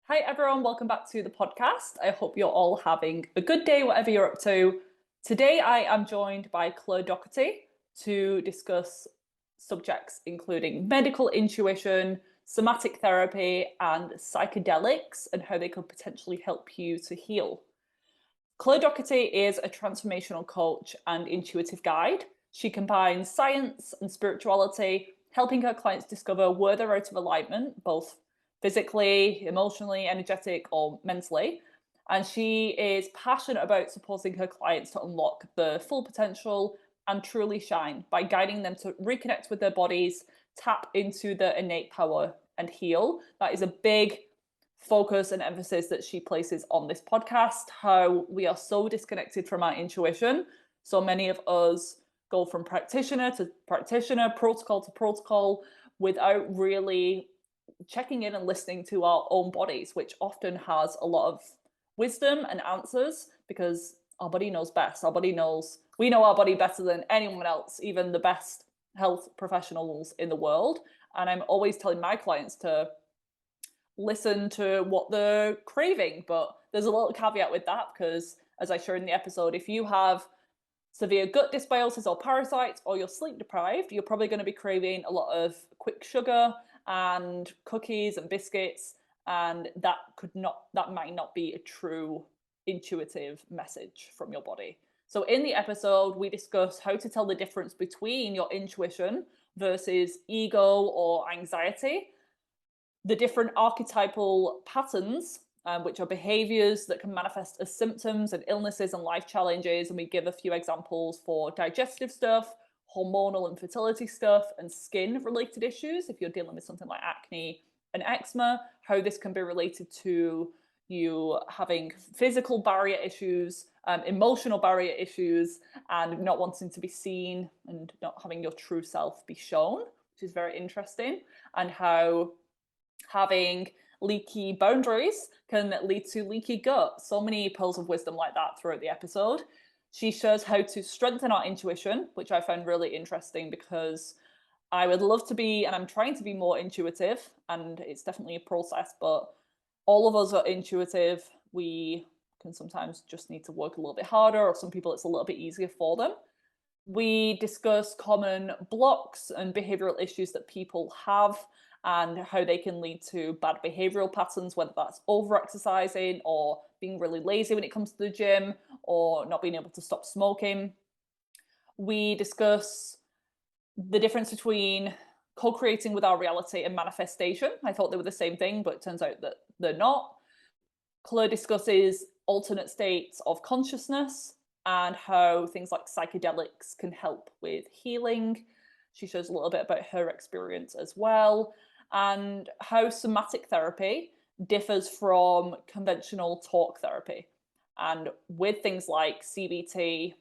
Hi everyone, welcome back to the podcast. I hope you're all having a good day, whatever you're up to. Today I am joined by Claire Doherty to discuss subjects including medical intuition, somatic therapy, and psychedelics, and how they could potentially help you to heal. Claire Doherty is a transformational coach and intuitive guide. She combines science and spirituality, helping her clients discover where they're out of alignment, both physically, emotionally, energetic, or mentally. And she is passionate about supporting her clients to unlock the full potential and truly shine by guiding them to reconnect with their bodies, tap into their innate power, and heal. That is a big focus and emphasis that she places on this podcast, how we are so disconnected from our intuition. So many of us go from practitioner to practitioner, protocol to protocol, without really checking in and listening to our own bodies, which often has a lot of wisdom and answers because our body knows best. We know our body better than anyone else, even the best health professionals in the world. And I'm always telling my clients to listen to what they're craving. But there's a little caveat with that because, as I share in the episode, if you have severe gut dysbiosis or parasites, or you're sleep deprived, you're probably going to be craving a lot of quick sugar and cookies and biscuits, and that might not be a true intuitive message from your body. So in the episode, we discuss how to tell the difference between your intuition versus ego or anxiety, the different archetypal patterns, which are behaviours that can manifest as symptoms and illnesses and life challenges. And we give a few examples for digestive stuff, hormonal and fertility stuff, and skin related issues. If you're dealing with something like acne and eczema, how this can be related to you having physical barrier issues, emotional barrier issues, and not wanting to be seen and not having your true self be shown, which is very interesting, and how having leaky boundaries can lead to leaky gut. So many pearls of wisdom like that throughout the episode. She shows how to strengthen our intuition, which I found really interesting because I would love to be, and I'm trying to be more intuitive, and it's definitely a process, but all of us are intuitive. We can sometimes just need to work a little bit harder, or some people it's a little bit easier for them. We discuss common blocks and behavioral issues that people have and how they can lead to bad behavioral patterns, whether that's over-exercising or being really lazy when it comes to the gym or not being able to stop smoking. We discuss the difference between co-creating with our reality and manifestation. I thought they were the same thing, but it turns out that they're not. Claire discusses alternate states of consciousness and how things like psychedelics can help with healing. She shows a little bit about her experience as well, and how somatic therapy differs from conventional talk therapy. And with things like CBT,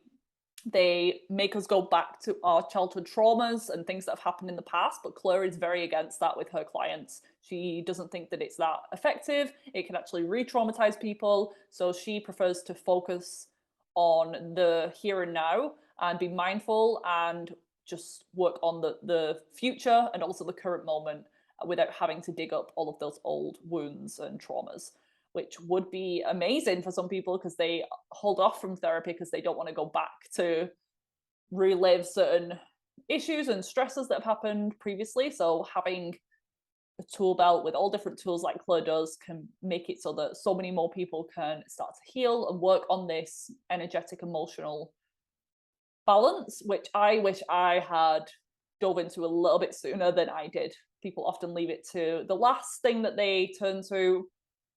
they make us go back to our childhood traumas and things that have happened in the past, but Claire is very against that with her clients. She doesn't think that it's that effective. It can actually re-traumatize people. So she prefers to focus on the here and now and be mindful and just work on the future and also the current moment without having to dig up all of those old wounds and traumas, which would be amazing for some people because they hold off from therapy because they don't want to go back to relive certain issues and stresses that have happened previously. So having a tool belt with all different tools like Claire does can make it so that so many more people can start to heal and work on this energetic, emotional balance, which I wish I had dove into a little bit sooner than I did. People often leave it to the last thing that they turn to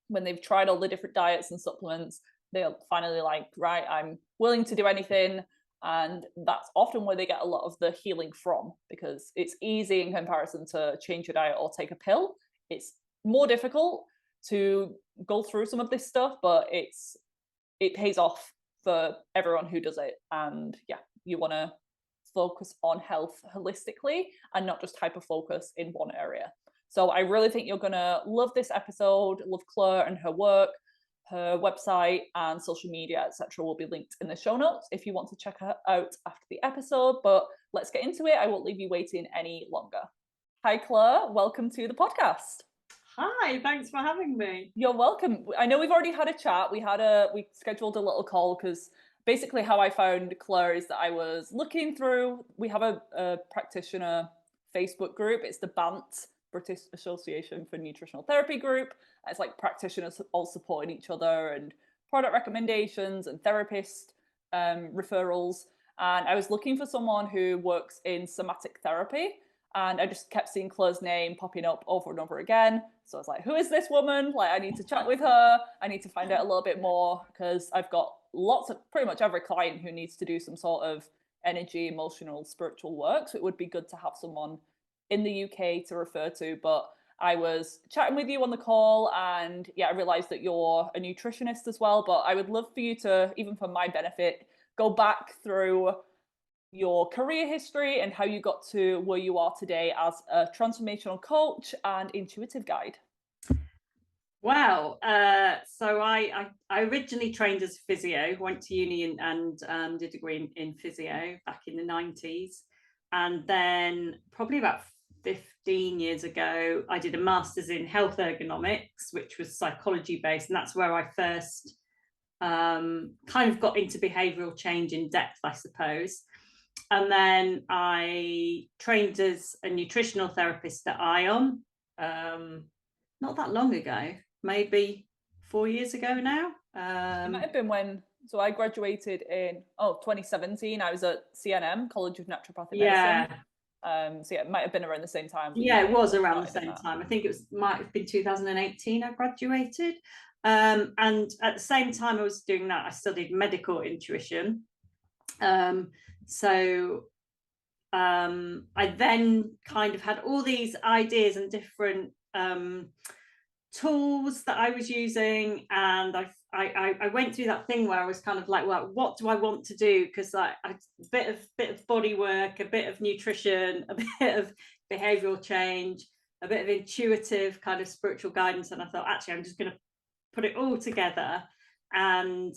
when they've tried all the different diets and supplements. They're finally like, right, I'm willing to do anything. And that's often where they get a lot of the healing from, because it's easy in comparison to change your diet or take a pill. It's more difficult to go through some of this stuff, but it pays off for everyone who does it. And yeah, you want to focus on health holistically and not just hyper focus in one area. So I really think you're going to love this episode, love Claire and her work. Her website and social media, etc., will be linked in the show notes if you want to check her out after the episode. But let's get into it. I won't leave you waiting any longer. Hi, Claire. Welcome to the podcast. Hi, thanks for having me. You're welcome. I know we've already had a chat. We scheduled a little call because basically how I found Claire is that I was looking through. We have a practitioner Facebook group. It's the BANT, British Association for Nutritional Therapy group. It's like practitioners all supporting each other and product recommendations and therapist referrals. And I was looking for someone who works in somatic therapy. And I just kept seeing Claire's name popping up over and over again. So I was like, who is this woman? Like, I need to chat with her. I need to find out a little bit more because I've got pretty much every client who needs to do some sort of energy, emotional, spiritual work. So it would be good to have someone in the UK to refer to. But I was chatting with you on the call and I realized that you're a nutritionist as well. But I would love for you to, even for my benefit, go back through your career history and how you got to where you are today as a transformational coach and intuitive guide. Well, so I originally trained as a physio, went to uni and did a degree in physio back in the 90s. And then probably about 15 years ago, I did a master's in health ergonomics, which was psychology based. And that's where I first kind of got into behavioural change in depth, I suppose. And then I trained as a nutritional therapist at ION, not that long ago, maybe 4 years ago now. It might have been so I graduated in 2017. I was at CNM, College of Naturopathic Medicine. So it might have been around the same time. It was around the same time. I think might have been 2018 I graduated. And at the same time I was doing that, I studied medical intuition. So I then kind of had all these ideas and different tools that I was using, and I went through that thing where I was kind of like, well, what do I want to do? Because I a bit of body work, a bit of nutrition, a bit of behavioral change, a bit of intuitive kind of spiritual guidance, and I thought, actually, I'm just going to put it all together. And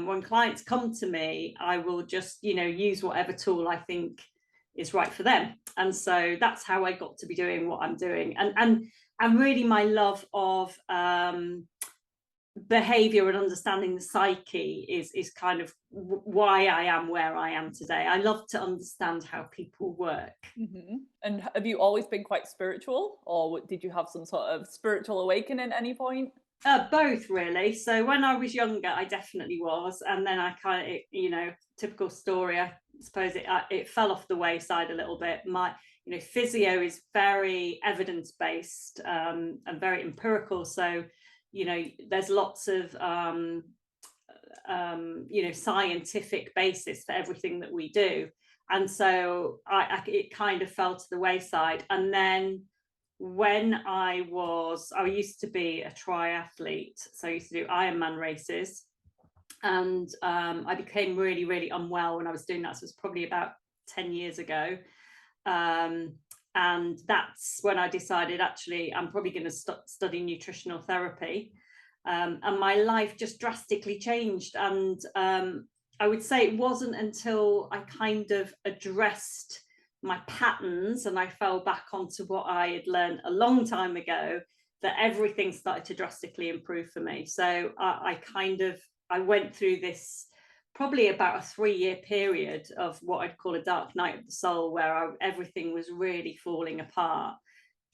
when clients come to me, I will just, use whatever tool I think is right for them. And so that's how I got to be doing what I'm doing. And really my love of behavior and understanding the psyche is kind of why I am where I am today. I love to understand how people work. Mm-hmm. And have you always been quite spiritual, or did you have some sort of spiritual awakening at any point? Both, really. So when I was younger, I definitely was, and then I kind of, typical story. I suppose it fell off the wayside a little bit. My, physio is very evidence-based and very empirical. So, there's lots of scientific basis for everything that we do, and so it kind of fell to the wayside. And then when I used to be a triathlete, so I used to do Ironman races, and I became really, really unwell when I was doing that. So it was probably about 10 years ago. And that's when I decided, actually, I'm probably going to study nutritional therapy. And my life just drastically changed. And I would say it wasn't until I kind of addressed my patterns and I fell back onto what I had learned a long time ago that everything started to drastically improve for me. So I went through this probably about a 3-year period of what I'd call a dark night of the soul, where everything was really falling apart,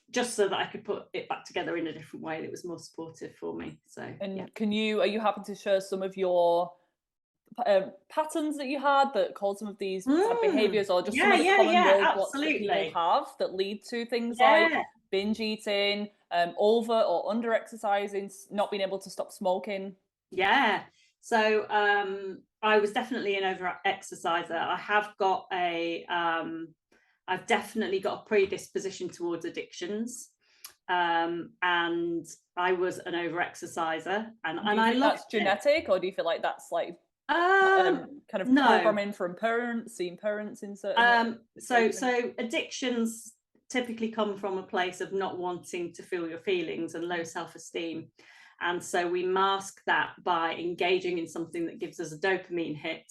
just so that I could put it back together in a different way that was more supportive for me. So, and are you happy to share some of your patterns that you had that caused some of these behaviors, or just some of the common roadblocks that people have that lead to things like binge eating, over or under exercising, not being able to stop smoking? So I was definitely an over exerciser. I've definitely got a predisposition towards addictions, and I was an over exerciser. And I love that's genetic, or do you feel like that's like kind of programming from parents, seeing parents in certain so addictions typically come from a place of not wanting to feel your feelings and low self-esteem, and so we mask that by engaging in something that gives us a dopamine hit.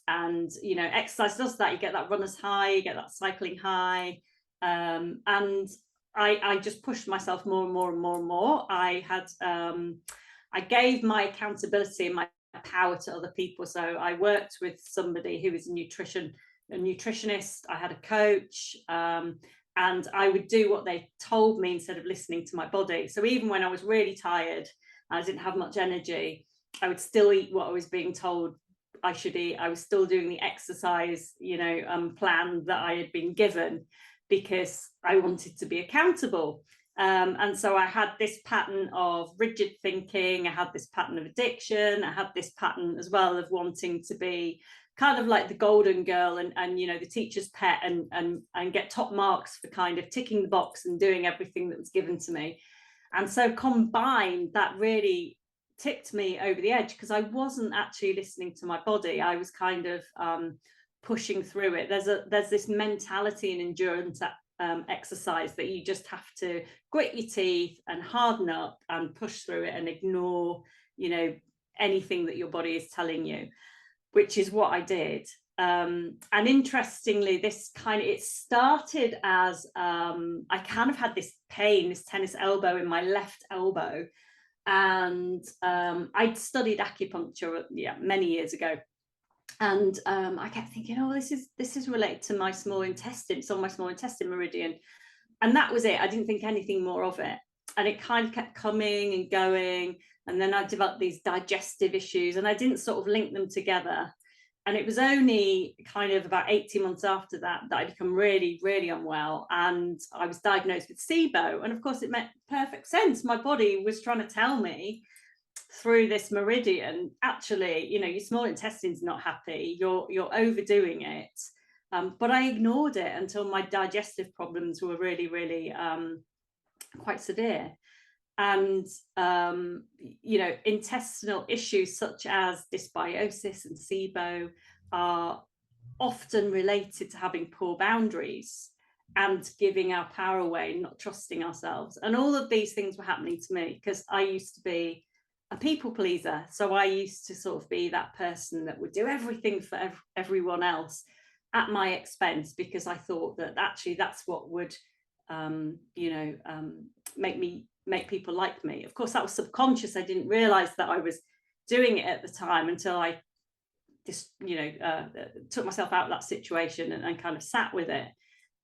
And exercise does that. You get that runner's high, you get that cycling high, and I just pushed myself more and more and more and more. I gave my accountability and my power to other people. So I worked with somebody who was a nutritionist. I had a coach, and I would do what they told me instead of listening to my body. So even when I was really tired and I didn't have much energy, I would still eat what I was being told I should eat. I was still doing the exercise, plan that I had been given, because I wanted to be accountable. And so I had this pattern of rigid thinking. I had this pattern of addiction. I had this pattern as well of wanting to be kind of like the golden girl and the teacher's pet, and get top marks for kind of ticking the box and doing everything that was given to me. And so combined, that really tipped me over the edge, because I wasn't actually listening to my body. I was kind of pushing through it. There's this mentality and endurance exercise that you just have to grit your teeth and harden up and push through it and ignore anything that your body is telling you, which is what I did. And interestingly, it started as I kind of had this pain, this tennis elbow in my left elbow, and I'd studied acupuncture many years ago, and I kept thinking, oh, this is related to my small intestine. It's on my small intestine meridian, and that was it. I didn't think anything more of it, and it kind of kept coming and going. And then I developed these digestive issues, and I didn't sort of link them together. And it was only kind of about 18 months after that I become really, really unwell, and I was diagnosed with SIBO. And of course, it made perfect sense. My body was trying to tell me through this meridian, actually, your small intestine's not happy. You're overdoing it. But I ignored it until my digestive problems were really, really quite severe. And intestinal issues such as dysbiosis and SIBO are often related to having poor boundaries and giving our power away, not trusting ourselves. And all of these things were happening to me because I used to be a people pleaser. So I used to sort of be that person that would do everything for everyone else at my expense, because I thought that actually that's what would make people like me. Of course, that was subconscious. I didn't realize that I was doing it at the time until I just, took myself out of that situation and kind of sat with it.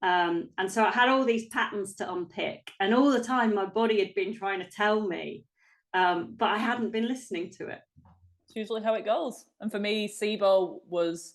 And so I had all these patterns to unpick, and all the time my body had been trying to tell me, but I hadn't been listening to it. It's usually how it goes. And for me, SIBO was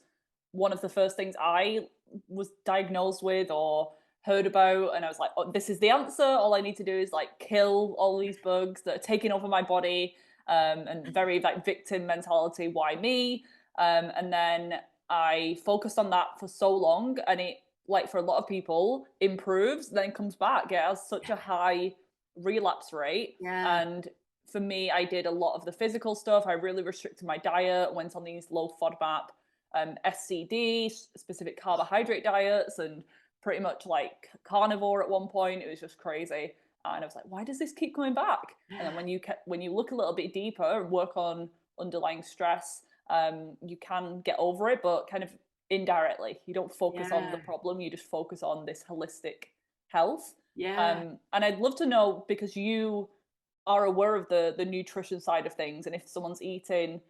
one of the first things I was diagnosed with or heard about, and I was like, oh, this is the answer. All I need to do is like kill all these bugs that are taking over my body, and very like victim mentality. Why me? And then I focused on that for so long, and it, like for a lot of people, improves, then comes back. It has such a high relapse rate. Yeah. And for me, I did a lot of the physical stuff. I really restricted my diet, went on these low FODMAP, SCD, specific carbohydrate diets, and pretty much like carnivore at one point. It was just crazy. And I was like, why does this keep coming back? And then when you look a little bit deeper and work on underlying stress, you can get over it, but kind of indirectly. You don't focus on the problem, you just focus on this holistic health. And I'd love to know, because you are aware of the nutrition side of things, and if someone's eating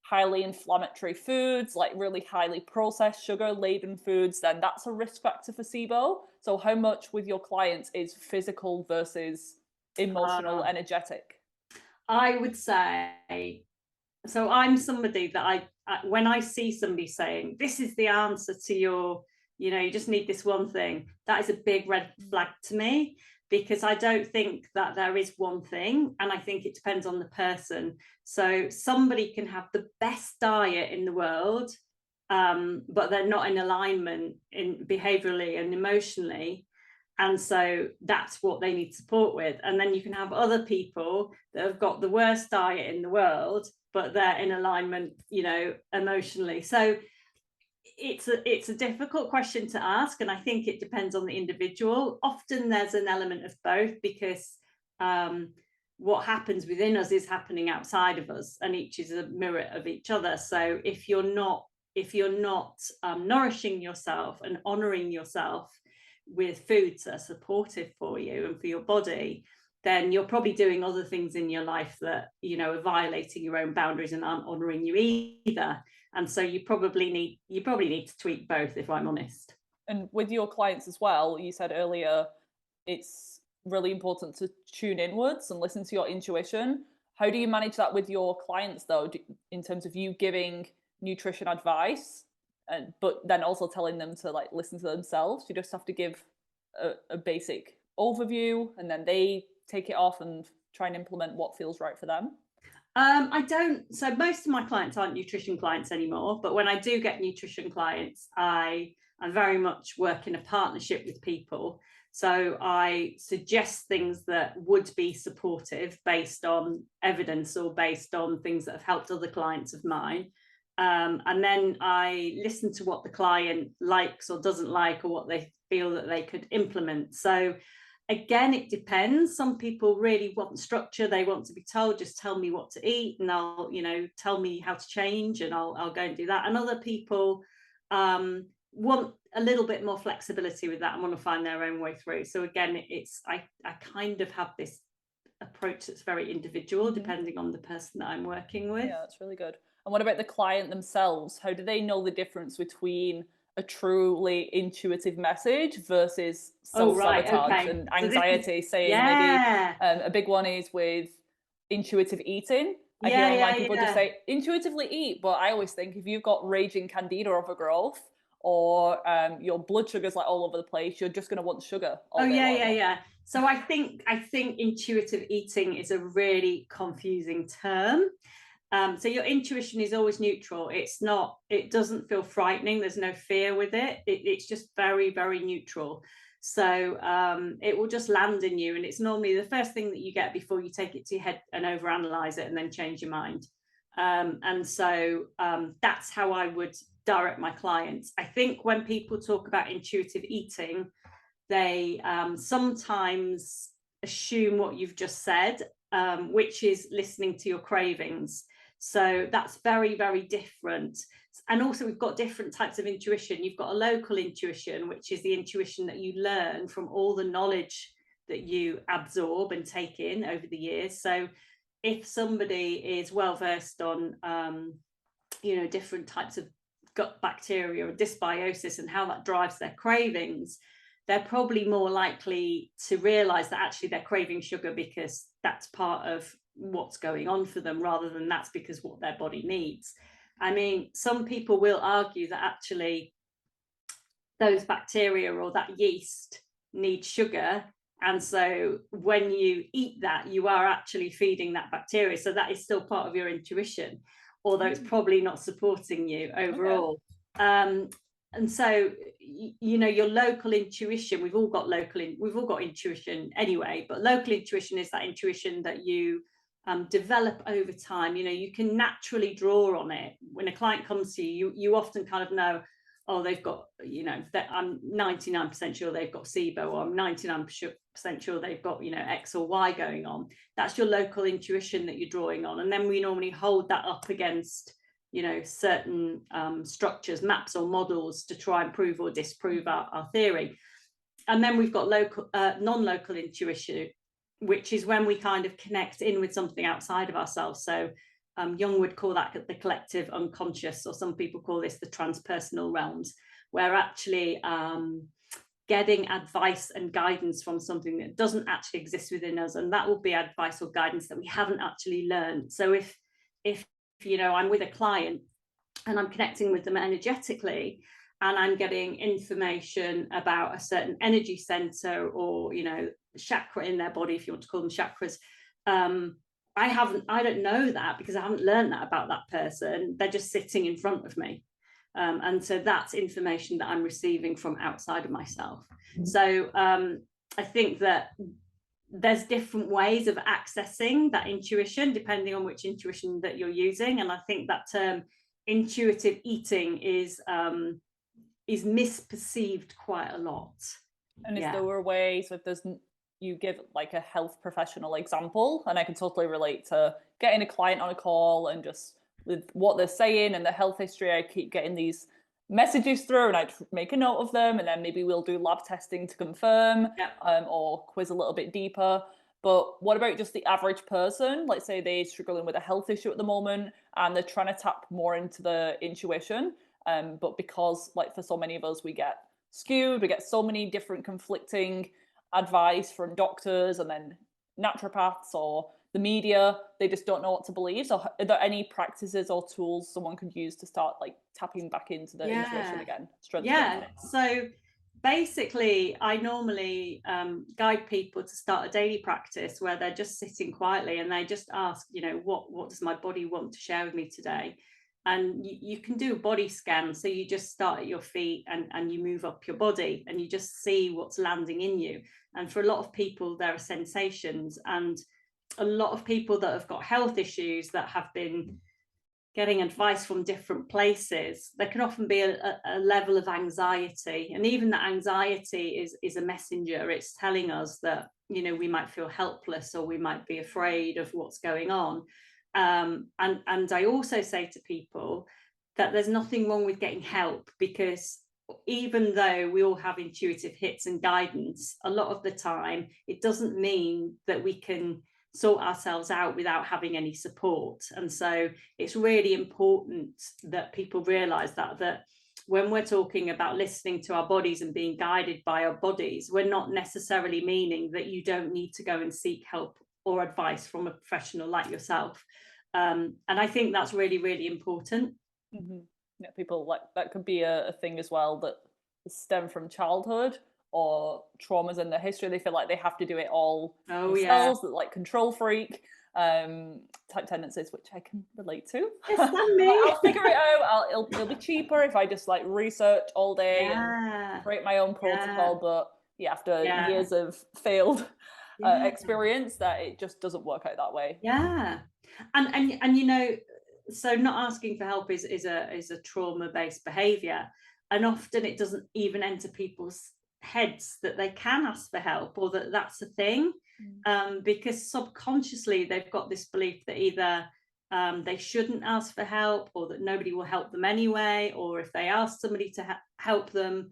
highly inflammatory foods, like really highly processed, sugar-laden foods, then that's a risk factor for SIBO. So how much with your clients is physical versus emotional, energetic? I would say, so I'm somebody that when I see somebody saying, this is the answer to your, you just need this one thing, that is a big red flag to me, because I don't think that there is one thing, and I think it depends on the person. So somebody can have the best diet in the world, but they're not in alignment in behaviourally and emotionally, and so that's what they need support with. And then you can have other people that have got the worst diet in the world, but they're in alignment, emotionally. So it's a difficult question to ask, and I think it depends on the individual. Often there's an element of both, because what happens within us is happening outside of us, and each is a mirror of each other. So if you're not nourishing yourself and honoring yourself, with foods that are supportive for you and for your body, then you're probably doing other things in your life that, you know, are violating your own boundaries and aren't honouring you either. And so you probably need to tweak both, if I'm honest. And with your clients as well, you said earlier it's really important to tune inwards and listen to your intuition. How do you manage that with your clients, though, in terms of you giving nutrition advice, but then also telling them to like listen to themselves? You just have to give a basic overview, and then they take it off and try and implement what feels right for them. I don't. So most of my clients aren't nutrition clients anymore, but when I do get nutrition clients, I very much work in a partnership with people. So I suggest things that would be supportive based on evidence or based on things that have helped other clients of mine. And then I listen to what the client likes or doesn't like, or what they feel that they could implement. So again, it depends. Some people really want structure. They want to be told, just tell me what to eat and I'll, you know, tell me how to change and I'll go and do that. And other people want a little bit more flexibility with that and want to find their own way through. So again, I kind of have this approach that's very individual, depending on the person that I'm working with. Yeah, that's really good. And what about the client themselves? How do they know the difference between a truly intuitive message versus self-sabotage and anxiety? Saying maybe a big one is with intuitive eating. I hear online people just say intuitively eat, but I always think if you've got raging candida overgrowth, or your blood sugar's like all over the place, you're just going to want sugar all day long. So I think intuitive eating is a really confusing term. So your intuition is always neutral. It doesn't feel frightening. There's no fear with it. It's just very, very neutral. So it will just land in you. And it's normally the first thing that you get before you take it to your head and overanalyze it and then change your mind. And so that's how I would direct my clients. I think when people talk about intuitive eating, they sometimes assume what you've just said, which is listening to your cravings. So that's very, very different. And also we've got different types of intuition. You've got a local intuition, which is the intuition that you learn from all the knowledge that you absorb and take in over the years. So if somebody is well versed on, you know, different types of gut bacteria or dysbiosis and how that drives their cravings, they're probably more likely to realize that actually they're craving sugar because that's part of what's going on for them, rather than that's because what their body needs. I mean, some people will argue that actually those bacteria or that yeast need sugar, and so when you eat that, you are actually feeding that bacteria. So that is still part of your intuition, although it's probably not supporting you overall. And so, you know, your local intuition, we've all got intuition anyway, but local intuition is that intuition that you develop over time. You know, you can naturally draw on it. When a client comes to you, you often kind of know, oh, they've got, you know, that I'm 99% sure they've got SIBO, or I'm 99% sure they've got, you know, X or Y going on. That's your local intuition that you're drawing on. And then we normally hold that up against, you know, certain structures, maps or models to try and prove or disprove our theory. And then we've got local, non-local intuition, which is when we kind of connect in with something outside of ourselves. So Jung would call that the collective unconscious, or some people call this the transpersonal realms, where actually getting advice and guidance from something that doesn't actually exist within us, and that will be advice or guidance that we haven't actually learned. So if you know, I'm with a client and I'm connecting with them energetically, and I'm getting information about a certain energy center, or, you know, chakra in their body, if you want to call them chakras, I don't know that because I haven't learned that about that person. They're just sitting in front of me. And so that's information that I'm receiving from outside of myself. So I think that there's different ways of accessing that intuition depending on which intuition that you're using. And I think that term intuitive eating is misperceived quite a lot. And if there were ways, if there's, you give like a health professional example, and I can totally relate to getting a client on a call and just with what they're saying and the health history, I keep getting these messages through and I'd make a note of them, and then maybe we'll do lab testing to confirm, or quiz a little bit deeper. But what about just the average person? Let's say they're struggling with a health issue at the moment and they're trying to tap more into the intuition. But because, like, for so many of us, we get skewed, we get so many different conflicting advice from doctors and then naturopaths or the media, they just don't know what to believe. So are there any practices or tools someone could use to start like tapping back into the intuition again? So basically I normally guide people to start a daily practice where they're just sitting quietly and they just ask, you know, what does my body want to share with me today? And you can do a body scan. So you just start at your feet and you move up your body and you just see what's landing in you. And for a lot of people, there are sensations, and a lot of people that have got health issues that have been getting advice from different places, there can often be a level of anxiety. And even that anxiety is a messenger. It's telling us that, you know, we might feel helpless or we might be afraid of what's going on. And I also say to people that there's nothing wrong with getting help, because even though we all have intuitive hits and guidance, a lot of the time it doesn't mean that we can sort ourselves out without having any support. And so it's really important that people realize that when we're talking about listening to our bodies and being guided by our bodies, we're not necessarily meaning that you don't need to go and seek help or advice from a professional like yourself. And I think that's really, really important. Mm-hmm. Yeah, people, like, that could be a thing as well that stem from childhood or traumas in their history. They feel like they have to do it all themselves, like control freak type tendencies, which I can relate to. Yes, I'll figure it out. It'll be cheaper if I just like research all day and create my own protocol. But after years of failed experience, that it just doesn't work out that way. And you know, so not asking for help is a trauma-based behavior, and often it doesn't even enter people's heads that they can ask for help or that that's a thing, because subconsciously they've got this belief that either they shouldn't ask for help, or that nobody will help them anyway, or if they ask somebody to help them,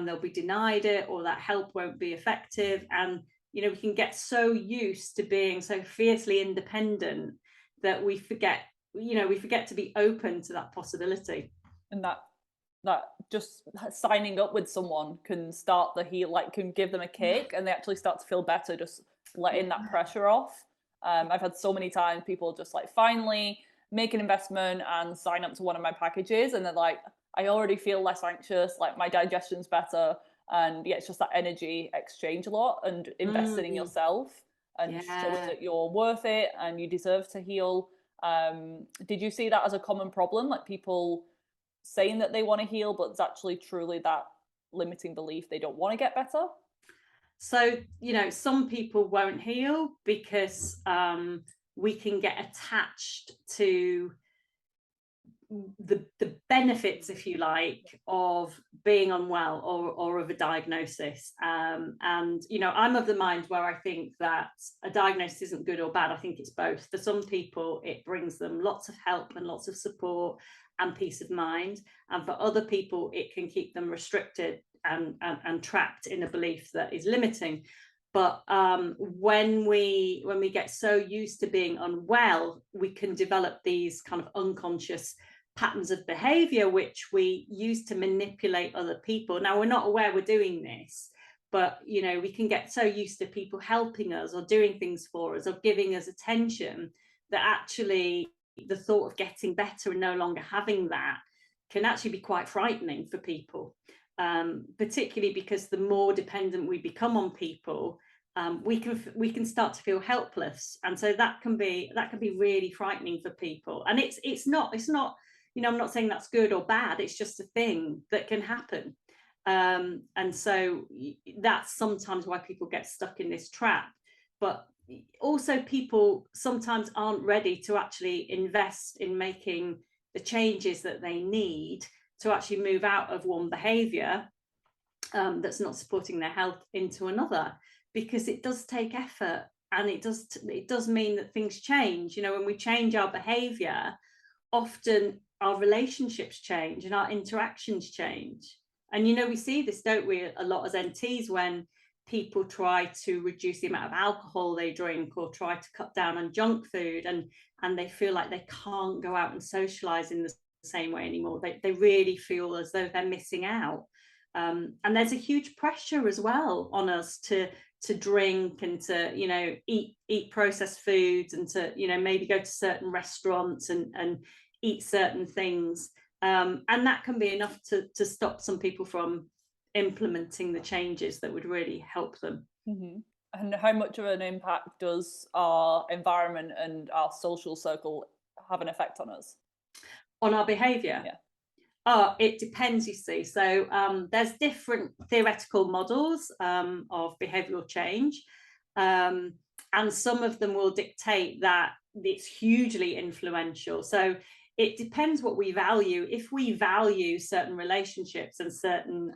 they'll be denied it, or that help won't be effective. And you know, we can get so used to being so fiercely independent that we forget to be open to that possibility. And that just signing up with someone can start the heal, like can give them a kick and they actually start to feel better, just letting that pressure off. I've had so many times people just like finally make an investment and sign up to one of my packages, and they're like, I already feel less anxious, like my digestion's better. And it's just that energy exchange a lot, and investing in yourself and showing that you're worth it and you deserve to heal. Did you see that as a common problem, like people saying that they want to heal, but it's actually truly that limiting belief they don't want to get better? So, you know, some people won't heal because we can get attached to the benefits, if you like, of being unwell or of a diagnosis. And, you know, I'm of the mind where I think that a diagnosis isn't good or bad. I think it's both. For some people, it brings them lots of help and lots of support and peace of mind. And for other people, it can keep them restricted and trapped in a belief that is limiting. But when we get so used to being unwell, we can develop these kind of unconscious patterns of behavior which we use to manipulate other people. Now, we're not aware we're doing this, but you know, we can get so used to people helping us or doing things for us or giving us attention that actually the thought of getting better and no longer having that can actually be quite frightening for people, particularly because the more dependent we become on people, we can start to feel helpless, and so that can be really frightening for people. And it's not, you know, I'm not saying that's good or bad, it's just a thing that can happen. And so that's sometimes why people get stuck in this trap. But also people sometimes aren't ready to actually invest in making the changes that they need to actually move out of one behavior that's not supporting their health into another, because it does take effort, and it does mean that things change. You know, when we change our behavior, often our relationships change and our interactions change. And, you know, we see this, don't we, a lot as NTs, when people try to reduce the amount of alcohol they drink or try to cut down on junk food, and they feel like they can't go out and socialize in the same way anymore. They really feel as though they're missing out. And there's a huge pressure as well on us to drink and to, you know, eat processed foods, and to, you know, maybe go to certain restaurants and eat certain things. And that can be enough to stop some people from implementing the changes that would really help them. Mm-hmm. And how much of an impact does our environment and our social circle have an effect on us? On our behaviour? Yeah. Oh, it depends, you see. So there's different theoretical models of behavioural change, and some of them will dictate that it's hugely influential. So it depends what we value. If we value certain relationships and certain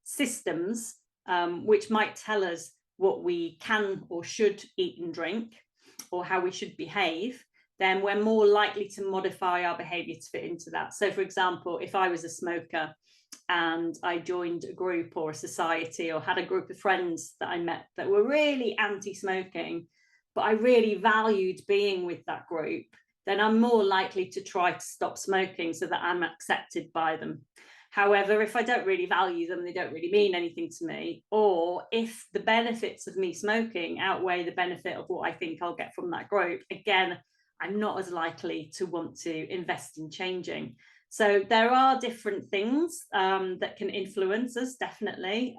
systems, which might tell us what we can or should eat and drink, or how we should behave, then we're more likely to modify our behaviour to fit into that. So, for example, if I was a smoker and I joined a group or a society, or had a group of friends that I met that were really anti-smoking, but I really valued being with that group, then I'm more likely to try to stop smoking so that I'm accepted by them. However, if I don't really value them, they don't really mean anything to me, or if the benefits of me smoking outweigh the benefit of what I think I'll get from that group, again, I'm not as likely to want to invest in changing. So there are different things that can influence us, definitely.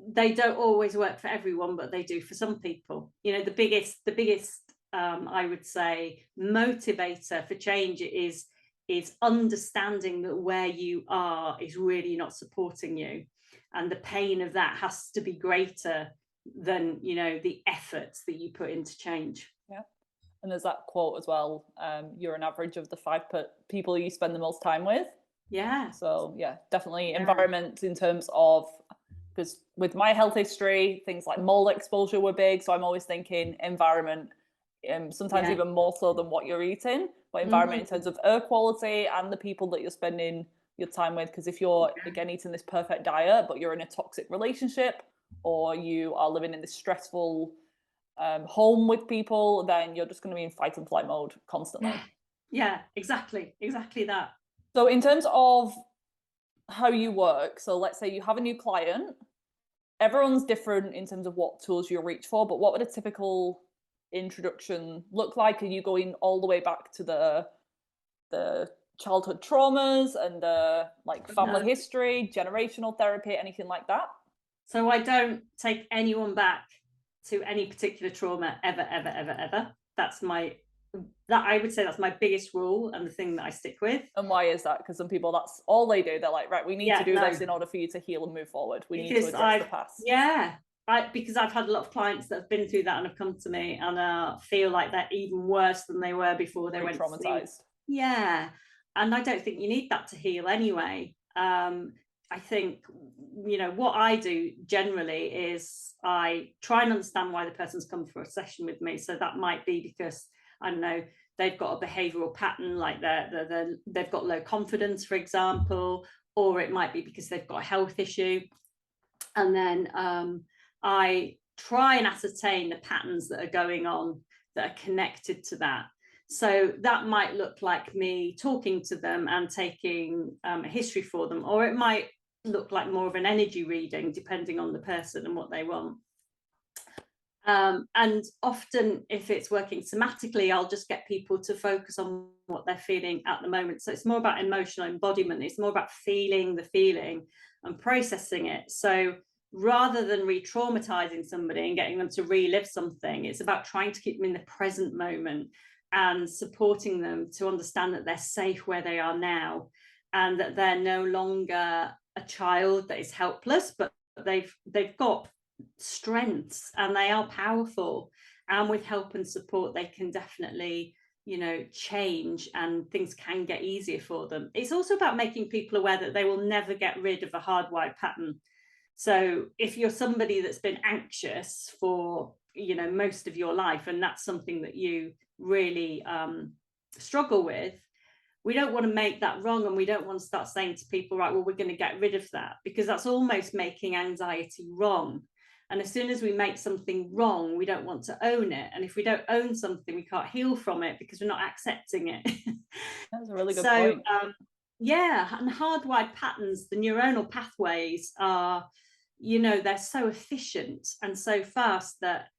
They don't always work for everyone, but they do for some people. You know, the biggest I would say motivator for change is understanding that where you are is really not supporting you, and the pain of that has to be greater than, you know, the efforts that you put into change. Yeah. And there's that quote as well, you're an average of the 5 people you spend the most time with. Yeah. So yeah, definitely environment, in terms of, because with my health history, things like mold exposure were big. So I'm always thinking environment, sometimes even more so than what you're eating, but environment in terms of air quality and the people that you're spending your time with. Because if you're, again, eating this perfect diet, but you're in a toxic relationship, or you are living in this stressful home with people, then you're just going to be in fight and flight mode constantly. Yeah, exactly that. So in terms of how you work, so let's say you have a new client, everyone's different in terms of what tools you reach for, but what would a typical introduction look like? Are you going all the way back to the childhood traumas and the like family history, generational therapy, anything like that? So I don't take anyone back to any particular trauma ever. I would say that's my biggest rule, and the thing that I stick with. And why is that? Because some people, that's all they do. They're like, right, we need to do this in order for you to heal and move forward. We need to address the past. Because I've had a lot of clients that have been through that and have come to me and feel like they're even worse than they were before they went traumatized. Yeah, and I don't think you need that to heal anyway. I think, you know, what I do generally is I try and understand why the person's come for a session with me. So that might be because, I don't know, they've got a behavioural pattern, like they've got low confidence, for example, or it might be because they've got a health issue. And then I try and ascertain the patterns that are going on that are connected to that. So that might look like me talking to them and taking a history for them, or it might look like more of an energy reading, depending on the person and what they want. And often, if it's working somatically, I'll just get people to focus on what they're feeling at the moment. So it's more about emotional embodiment. It's more about feeling the feeling and processing it. So rather than re-traumatizing somebody and getting them to relive something, it's about trying to keep them in the present moment and supporting them to understand that they're safe where they are now, and that they're no longer a child that is helpless, but they've got strengths and they are powerful, and with help and support they can definitely, you know, change, and things can get easier for them. It's also about making people aware that they will never get rid of a hardwired pattern. So if you're somebody that's been anxious for, you know, most of your life, and that's something that you really struggle with, we don't want to make that wrong, and we don't want to start saying to people, right, well, we're going to get rid of that, because that's almost making anxiety wrong. And as soon as we make something wrong, we don't want to own it. And if we don't own something, we can't heal from it because we're not accepting it. That's a really good point. Yeah, and hardwired patterns, the neuronal pathways are, they're so efficient and so fast that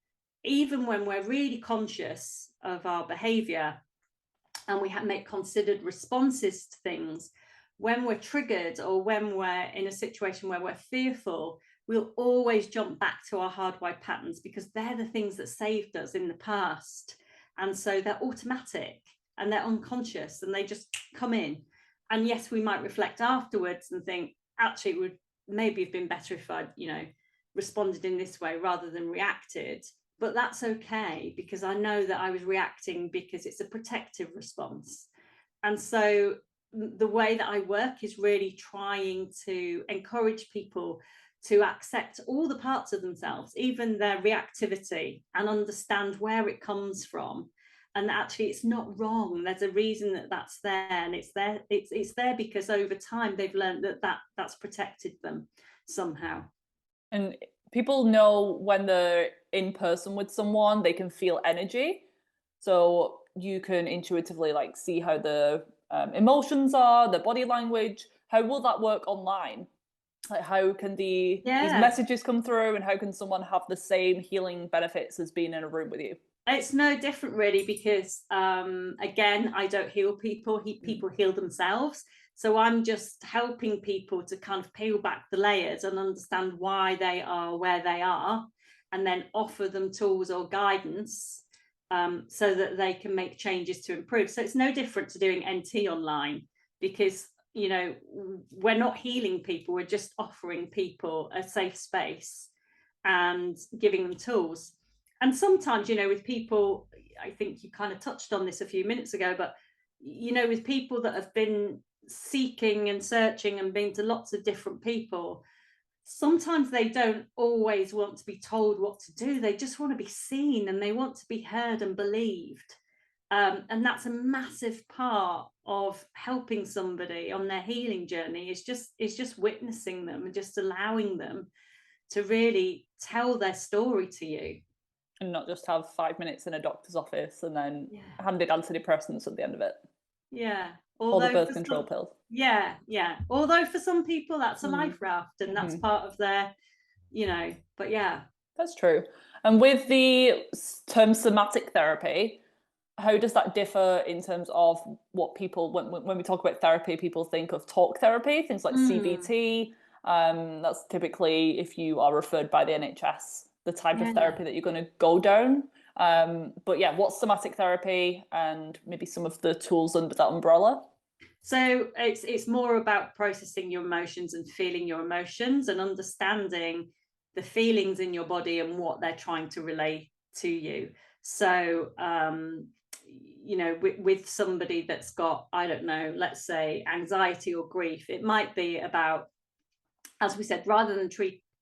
even when we're really conscious of our behaviour and we make considered responses to things, when we're triggered or when we're in a situation where we're fearful, we'll always jump back to our hardwired patterns because they're the things that saved us in the past. And so they're automatic and they're unconscious and they just come in. And yes, we might reflect afterwards and think, actually, it would maybe have been better if I'd, responded in this way rather than reacted. But that's okay, because I know that I was reacting because it's a protective response. And so the way that I work is really trying to encourage people to accept all the parts of themselves, even their reactivity, and understand where it comes from. And actually it's not wrong. There's a reason that that's there, and it's there because over time they've learned that's protected them somehow. And people know when they're in person with someone, they can feel energy. So you can intuitively see how the emotions are, the body language. How will that work online? How can these messages come through, and how can someone have the same healing benefits as being in a room with you? It's no different really, because again, I don't heal people. People heal themselves. So I'm just helping people to kind of peel back the layers and understand why they are where they are, and then offer them tools or guidance so that they can make changes to improve. So it's no different to doing NT online, because we're not healing people, we're just offering people a safe space and giving them tools. And sometimes, with people, I think you kind of touched on this a few minutes ago, but, with people that have been seeking and searching and been to lots of different people, sometimes they don't always want to be told what to do. They just want to be seen, and they want to be heard and believed. And that's a massive part of helping somebody on their healing journey, is just witnessing them and just allowing them to really tell their story to you. And not just have 5 minutes in a doctor's office and then handed antidepressants at the end of it. Yeah. Or the birth control pills. Yeah. Although for some people that's a life raft, and that's part of their, but yeah. That's true. And with the term somatic therapy, how does that differ in terms of what people, when we talk about therapy, people think of talk therapy, things like CBT. That's typically, if you are referred by the NHS, the type of therapy that you're going to go down. But yeah, what's somatic therapy, and maybe some of the tools under that umbrella? So it's more about processing your emotions and feeling your emotions and understanding the feelings in your body and what they're trying to relay to you. So with somebody that's got, I don't know, let's say anxiety or grief, it might be about, as we said, rather than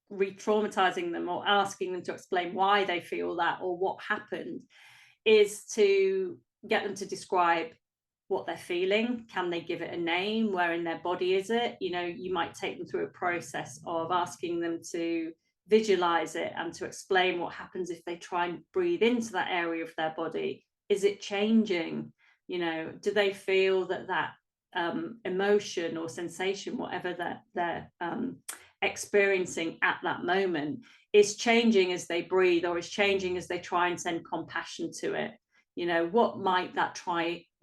re-traumatizing them or asking them to explain why they feel that or what happened, is to get them to describe what they're feeling. Can they give it a name? Where in their body is it? You might take them through a process of asking them to visualize it and to explain what happens if they try and breathe into that area of their body. Is it changing? Do they feel that emotion or sensation, whatever they're experiencing at that moment, is changing as they breathe, or is changing as they try and send compassion to it? What might that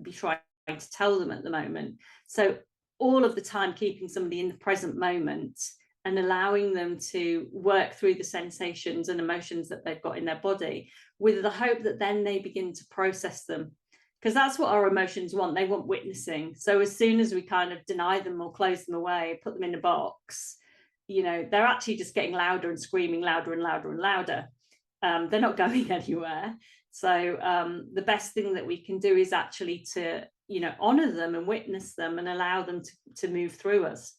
be trying to tell them at the moment? So all of the time keeping somebody in the present moment and allowing them to work through the sensations and emotions that they've got in their body, with the hope that then they begin to process them. Because that's what our emotions want. They want witnessing. So as soon as we kind of deny them or close them away, put them in a box, they're actually just getting louder and screaming louder and louder and louder. They're not going anywhere. So the best thing that we can do is actually to, honor them and witness them and allow them to move through us.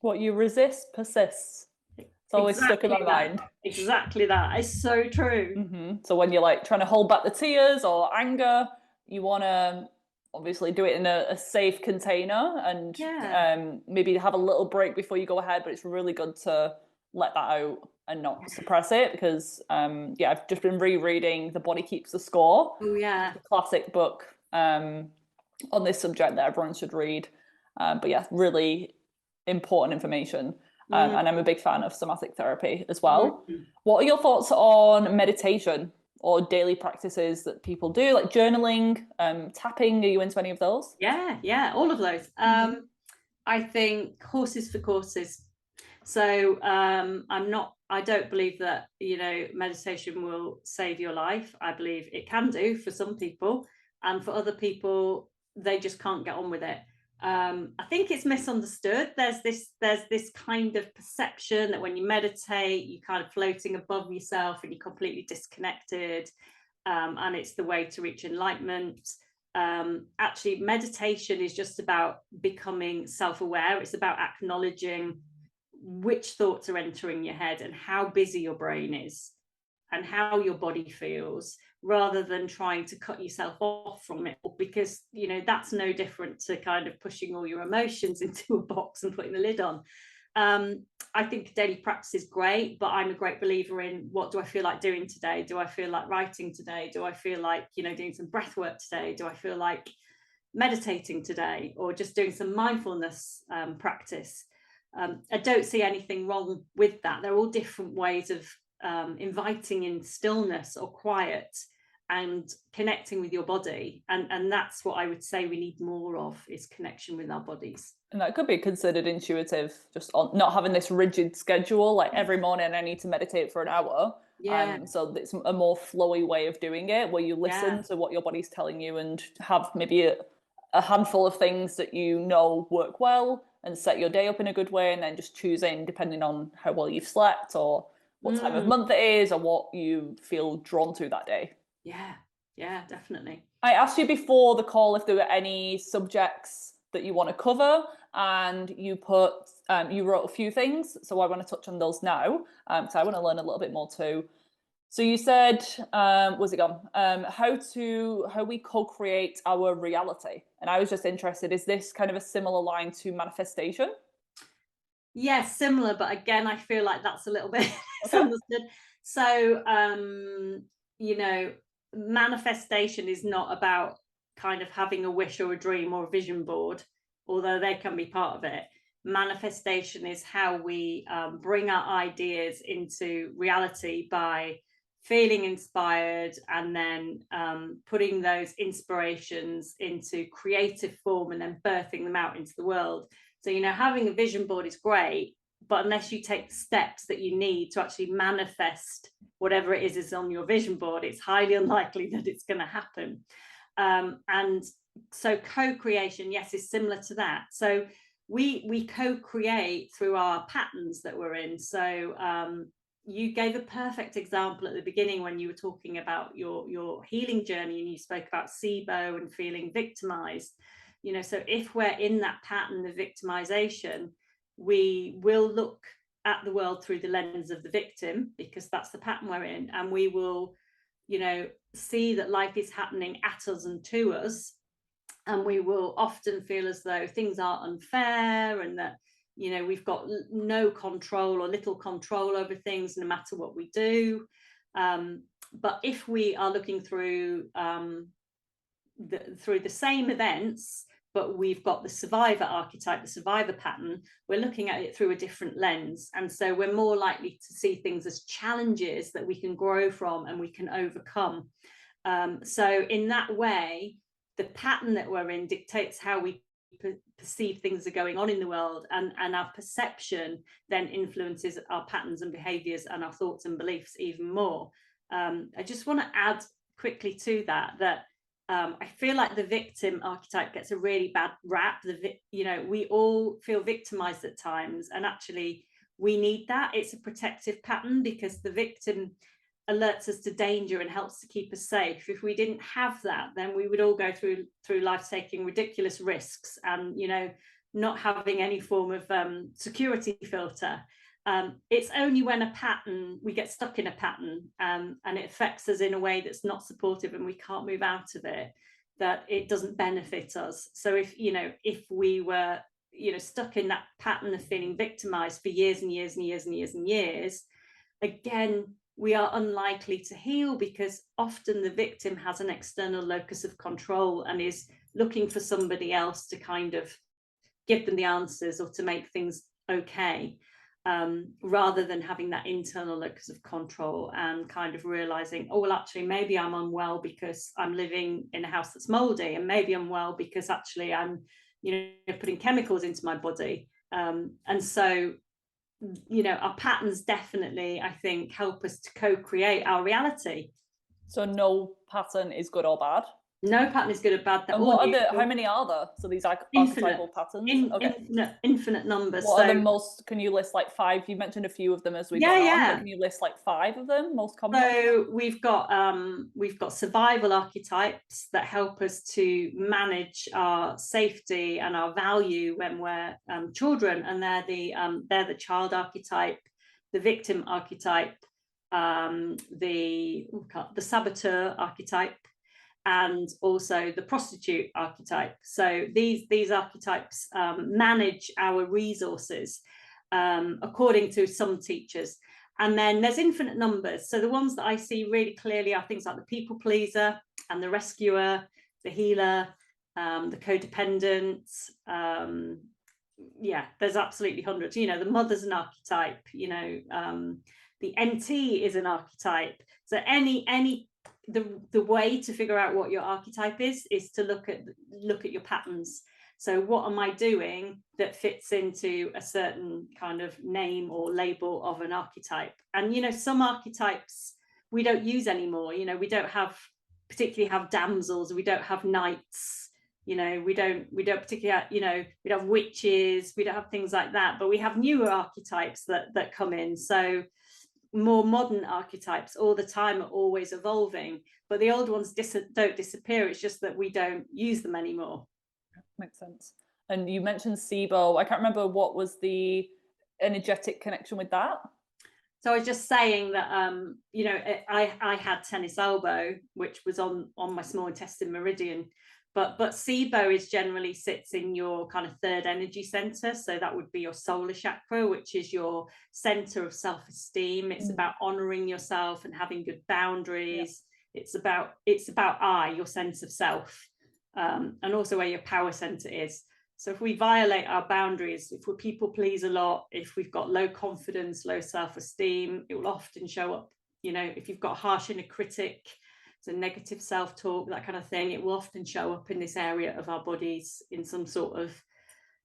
What you resist persists. It's always stuck in my mind. Exactly that. It's so true. So when you're trying to hold back the tears or anger, you want to obviously do it in a safe container, and Yeah. maybe have a little break before you go ahead, but it's really good to let that out and not suppress it, because I've just been rereading The Body Keeps the Score. Oh It's yeah. a classic book on this subject that everyone should read. But yeah, really important information. And I'm a big fan of somatic therapy as well. Mm. What are your thoughts on meditation or daily practices that people do, like journaling, tapping? Are you into any of those? Yeah, all of those. I think horses for courses. So I don't believe that, meditation will save your life. I believe it can do for some people, and for other people, they just can't get on with it. I think it's misunderstood. There's this kind of perception that when you meditate, you're kind of floating above yourself and you're completely disconnected, and it's the way to reach enlightenment. Actually, meditation is just about becoming self-aware. It's about acknowledging which thoughts are entering your head and how busy your brain is and how your body feels, rather than trying to cut yourself off from it, because that's no different to kind of pushing all your emotions into a box and putting the lid on. I think daily practice is great, but I'm a great believer in, what do I feel like doing today? Do I feel like writing today? Do I feel like doing some breath work today? Do I feel like meditating today, or just doing some mindfulness practice? I don't see anything wrong with that. They're all different ways of inviting in stillness or quiet and connecting with your body, and that's what I would say we need more of, is connection with our bodies. And that could be considered intuitive, just on not having this rigid schedule, like every morning I need to meditate for an hour. Yeah. So it's a more flowy way of doing it, where you listen to what your body's telling you and have maybe a handful of things that work well, and set your day up in a good way, and then just choose in depending on how well you've slept, or what time of month it is, or what you feel drawn to that day. Yeah, definitely. I asked you before the call if there were any subjects that you want to cover, and you wrote a few things, so I want to touch on those now. So I want to learn a little bit more too. So you said, where's it gone? How we co-create our reality. And I was just interested, is this kind of a similar line to manifestation? Yes, similar, but again, I feel like that's a little bit misunderstood. So, manifestation is not about kind of having a wish or a dream or a vision board, although they can be part of it. Manifestation is how we bring our ideas into reality by feeling inspired, and then putting those inspirations into creative form and then birthing them out into the world. So, having a vision board is great, but unless you take the steps that you need to actually manifest whatever it is on your vision board, it's highly unlikely that it's going to happen. And so co-creation, yes, is similar to that. So we co-create through our patterns that we're in. So you gave a perfect example at the beginning when you were talking about your healing journey, and you spoke about SIBO and feeling victimized. So if we're in that pattern of victimization, we will look at the world through the lens of the victim, because that's the pattern we're in, and we will see that life is happening at us and to us, and we will often feel as though things are unfair, and that we've got no control or little control over things, no matter what we do. But if we are looking through the same events, but we've got the survivor archetype, the survivor pattern, we're looking at it through a different lens. And so we're more likely to see things as challenges that we can grow from and we can overcome. So in that way, the pattern that we're in dictates how we perceive things are going on in the world, and our perception then influences our patterns and behaviours and our thoughts and beliefs even more. I just want to add quickly to that I feel like the victim archetype gets a really bad rap. We all feel victimized at times, and actually we need that. It's a protective pattern, because the victim alerts us to danger and helps to keep us safe. If we didn't have that, then we would all go through life taking ridiculous risks and not having any form of security filter. It's only when we get stuck in a pattern, and it affects us in a way that's not supportive and we can't move out of it, that it doesn't benefit us. So if we were stuck in that pattern of feeling victimized for years and years and years and years and years, again, we are unlikely to heal, because often the victim has an external locus of control and is looking for somebody else to kind of give them the answers or to make things okay, rather than having that internal locus of control and kind of realizing, oh, well, actually, maybe I'm unwell because I'm living in a house that's moldy, and maybe I'm well because actually I'm putting chemicals into my body. And so our patterns definitely, I think, help us to co-create our reality. So no pattern is good or bad? No pattern is good or bad. And what are how many are there? So these are archetypal patterns? Infinite numbers. What are the most, can you list like 5? You mentioned a few of them as we go on, but can you list like 5 of them, most common? So we've got survival archetypes that help us to manage our safety and our value when we're children, and they're the child archetype, the victim archetype, the saboteur archetype, and also the prostitute archetype. So these archetypes manage our resources according to some teachers. And then there's infinite numbers. So the ones that I see really clearly are things like the people pleaser and the rescuer, the healer, the codependent. There's absolutely hundreds. The mother's an archetype. The NT is an archetype. So the way to figure out what your archetype is to look at your patterns. So what am I doing that fits into a certain kind of name or label of an archetype? And some archetypes we don't use anymore. We don't particularly have damsels, we don't have knights, we don't particularly have, we don't have witches, we don't have things like that, but we have newer archetypes that come in. So more modern archetypes all the time are always evolving, but the old ones don't disappear. It's just that we don't use them anymore. Makes sense. And you mentioned SIBO. I can't remember, what was the energetic connection with that? So I was just saying that I had tennis elbow, which was on my small intestine meridian, but SIBO generally sits in your kind of third energy center. So that would be your solar chakra, which is your center of self-esteem. It's about honoring yourself and having good boundaries. It's about I, your sense of self, and also where your power center is. So if we violate our boundaries, if we people please a lot, if we've got low confidence, low self-esteem, it will often show up. If you've got harsh inner critic, so negative self-talk, that kind of thing, it will often show up in this area of our bodies in some sort of,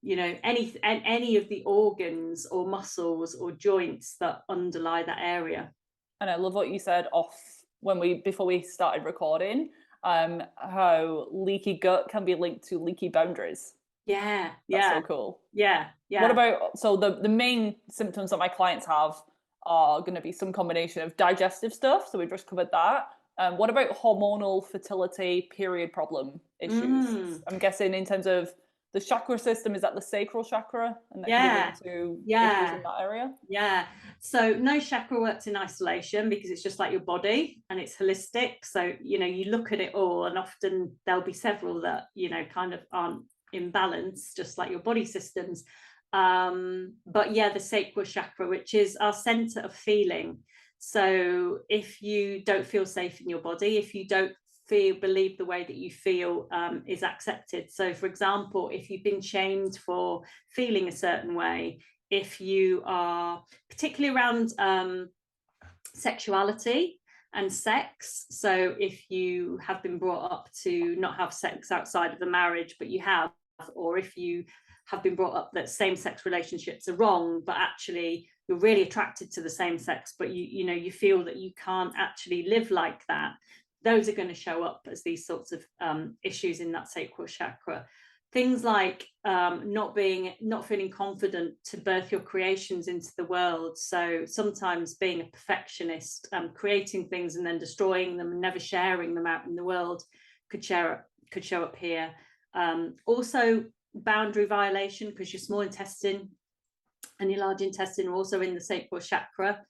any of the organs or muscles or joints that underlie that area. And I love what you said before we started recording, how leaky gut can be linked to leaky boundaries. That's so cool. What about, so the main symptoms that my clients have are going to be some combination of digestive stuff, so we've just covered that. What about hormonal, fertility, period problem issues? I'm guessing in terms of the chakra system, is that the sacral chakra? And that can be linked to issues in that area? So no chakra works in isolation, because it's just like your body and it's holistic. So you look at it all, and often there'll be several that kind of aren't in balance, just like your body systems. But the sacral chakra, which is our center of feeling. So if you don't feel safe in your body, if you don't believe the way that you feel is accepted. So for example, if you've been shamed for feeling a certain way, if you are particularly around sexuality and sex, so if you have been brought up to not have sex outside of the marriage, but you have, or if you have been brought up that same-sex relationships are wrong, but actually you're really attracted to the same sex, but you feel that you can't actually live like that, those are going to show up as these sorts of issues in that sacral chakra. Things like not feeling confident to birth your creations into the world. So sometimes being a perfectionist, creating things and then destroying them and never sharing them out in the world could show up here. Also boundary violation, because your small intestine and your large intestine are also in the sacral chakra.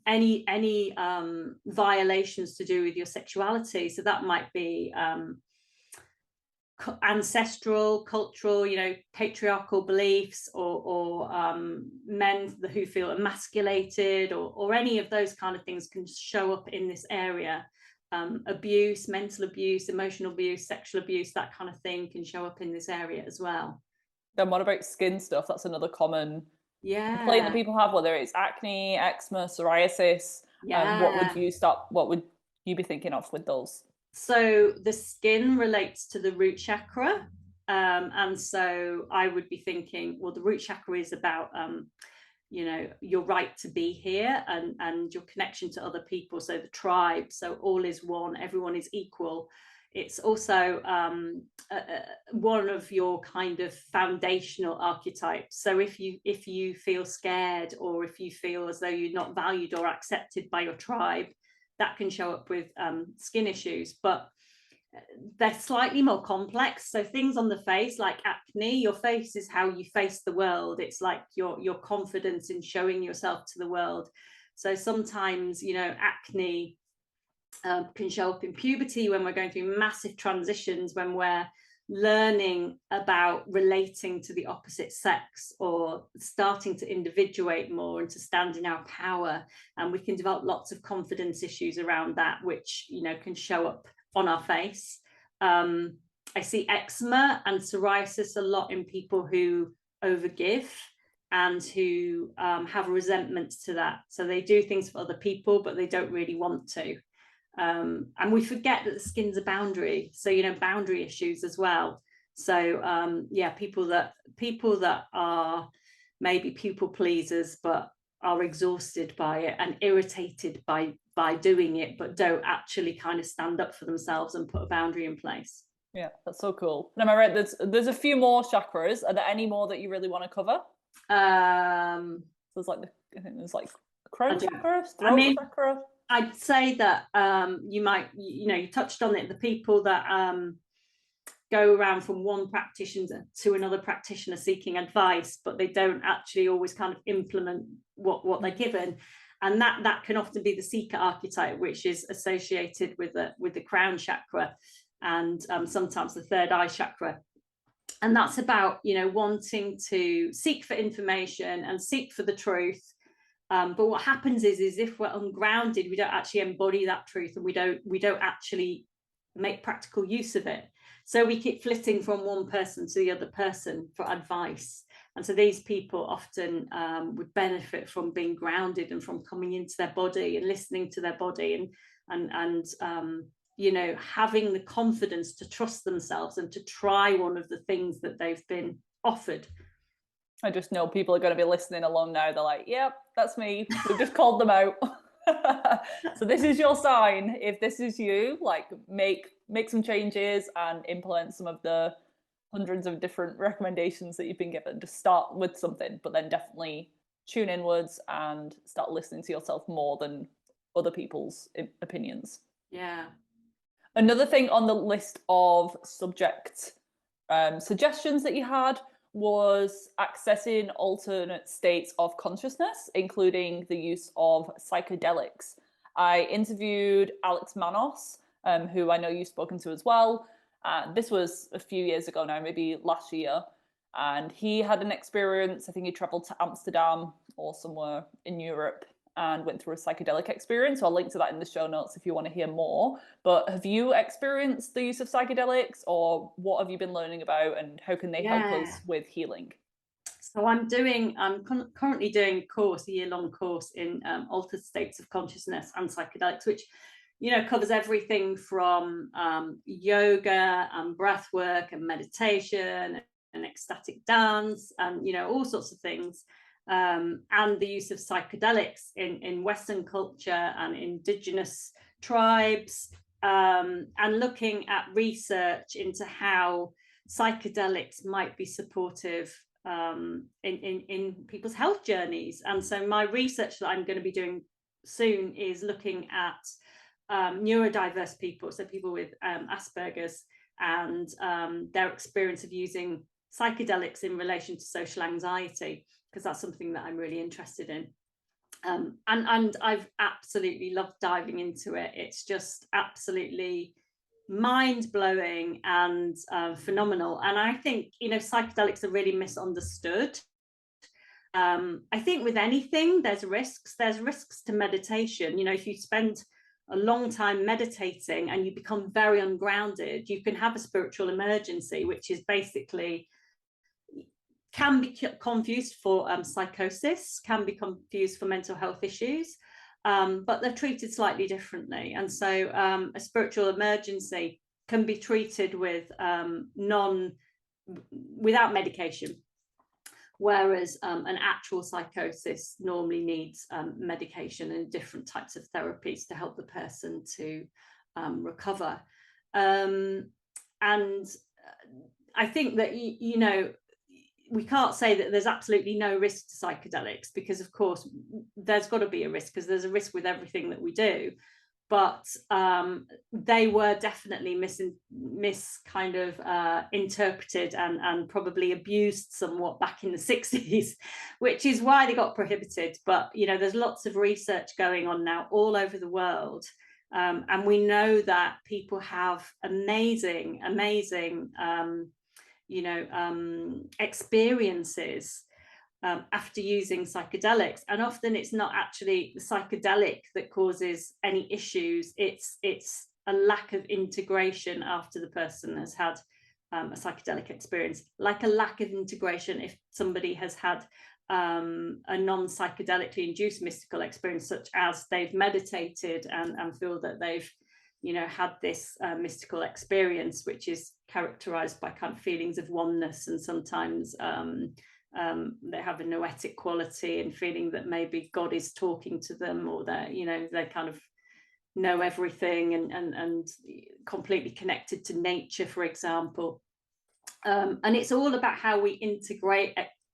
Any violations to do with your sexuality. So that might be ancestral, cultural, patriarchal beliefs, or men who feel emasculated, or any of those kind of things can show up in this area. Abuse, mental abuse, emotional abuse, sexual abuse, that kind of thing can show up in this area as well. Then what about skin stuff? That's another common complaint that people have, whether it's acne, eczema, psoriasis. What would you be thinking of with those? So the skin relates to the root chakra. And so I would be thinking, well, the root chakra is about, your right to be here, and your connection to other people. So the tribe, so all is one, everyone is equal. It's also one of your kind of foundational archetypes. So if you feel scared, or if you feel as though you're not valued or accepted by your tribe, that can show up with skin issues. But they're slightly more complex. So things on the face, like acne, your face is how you face the world. It's like your confidence in showing yourself to the world. So sometimes, acne can show up in puberty, when we're going through massive transitions, when we're learning about relating to the opposite sex, or starting to individuate more and to stand in our power. And we can develop lots of confidence issues around that, which can show up on our face. I see eczema and psoriasis a lot in people who overgive and who have resentments to that. So they do things for other people, but they don't really want to. And we forget that the skin's a boundary. So, boundary issues as well. So, people that are maybe people pleasers, but are exhausted by it and irritated by doing it, but don't actually kind of stand up for themselves and put a boundary in place. Yeah, that's so cool. And am I right? There's a few more chakras. Are there any more that you really want to cover? There's I think there's crown chakra, throat chakra. I'd say that you might, you touched on it, the people that go around from one practitioner to another practitioner seeking advice, but they don't actually always kind of implement what they're given. And that can often be the seeker archetype, which is associated with the crown chakra, and sometimes the third eye chakra. And that's about, wanting to seek for information and seek for the truth. But what happens is if we're ungrounded, we don't actually embody that truth, and we don't actually make practical use of it. So we keep flitting from one person to the other person for advice. And so these people often would benefit from being grounded and from coming into their body and listening to their body, and having the confidence to trust themselves and to try one of the things that they've been offered. I just know people are going to be listening along now. They're like, yep, that's me. We've just called them out. So this is your sign. If this is you, make some changes and implement some of the hundreds of different recommendations that you've been given. Just start with something, but then definitely tune inwards and start listening to yourself more than other people's opinions. Yeah. Another thing on the list of subject suggestions that you had was accessing alternate states of consciousness, including the use of psychedelics. I interviewed Alex Manos, who I know you've spoken to as well. This was a few years ago now, maybe last year. And he had an experience, I think he traveled to Amsterdam or somewhere in Europe and went through a psychedelic experience. So I'll link to that in the show notes if you want to hear more. But have you experienced the use of psychedelics, or what have you been learning about, and how can they help us with healing? So I'm currently doing a year-long course in altered states of consciousness and psychedelics, which covers everything from yoga and breath work and meditation and ecstatic dance and all sorts of things. And the use of psychedelics in Western culture and indigenous tribes, and looking at research into how psychedelics might be supportive in people's health journeys. And so my research that I'm going to be doing soon is looking at neurodiverse people, so people with Asperger's, and their experience of using psychedelics in relation to social anxiety, because that's something that I'm really interested in. And I've absolutely loved diving into it. It's just absolutely mind-blowing and phenomenal. And I think, you know, psychedelics are really misunderstood. I think with anything, there's risks. There's risks to meditation. You know, if you spend a long time meditating and you become very ungrounded, you can have a spiritual emergency, which is basically can be confused for psychosis, can be confused for mental health issues, but they're treated slightly differently. And so a spiritual emergency can be treated with without medication, whereas an actual psychosis normally needs medication and different types of therapies to help the person to recover. And I think that, you know, we can't say that there's absolutely no risk to psychedelics, because of course there's got to be a risk, because there's a risk with everything that we do. But they were definitely interpreted and probably abused somewhat back in the 60s, which is why they got prohibited. But, you know, there's lots of research going on now all over the world. And we know that people have amazing experiences after using psychedelics. And often it's not actually the psychedelic that causes any issues, it's a lack of integration after the person has had a psychedelic experience, like a lack of integration if somebody has had a non-psychedelically induced mystical experience, such as they've meditated and feel that they've, you know, had this mystical experience, which is characterized by kind of feelings of oneness, and sometimes they have a noetic quality and feeling that maybe God is talking to them, or that, you know, they kind of know everything and completely connected to nature, for example. And it's all about how we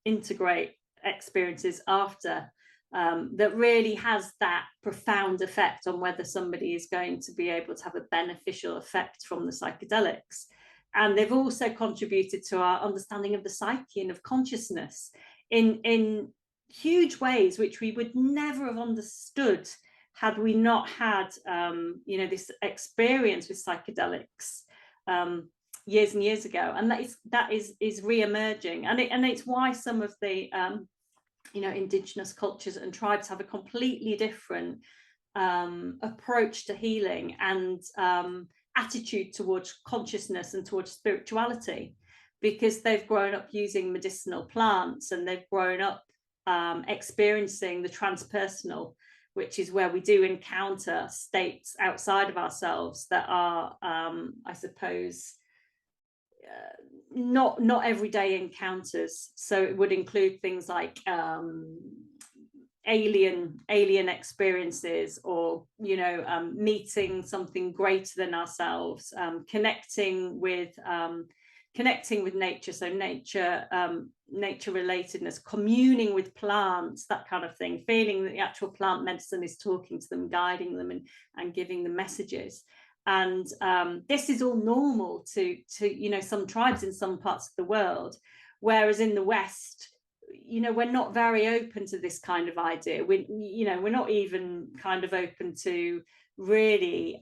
integrate experiences after. That really has that profound effect on whether somebody is going to be able to have a beneficial effect from the psychedelics. And they've also contributed to our understanding of the psyche and of consciousness in huge ways, which we would never have understood had we not had you know, this experience with psychedelics years and years ago. And that is re-emerging, and it's why some of the you know, indigenous cultures and tribes have a completely different approach to healing and attitude towards consciousness and towards spirituality, because they've grown up using medicinal plants, and they've grown up experiencing the transpersonal, which is where we do encounter states outside of ourselves that are I suppose not everyday encounters. So it would include things like alien experiences, or, you know, meeting something greater than ourselves, connecting with nature, so nature relatedness, communing with plants, that kind of thing, feeling that the actual plant medicine is talking to them, guiding them, and giving them messages. And this is all normal to you know, some tribes in some parts of the world, whereas in the West, you know, we're not very open to this kind of idea. We're not even kind of open to really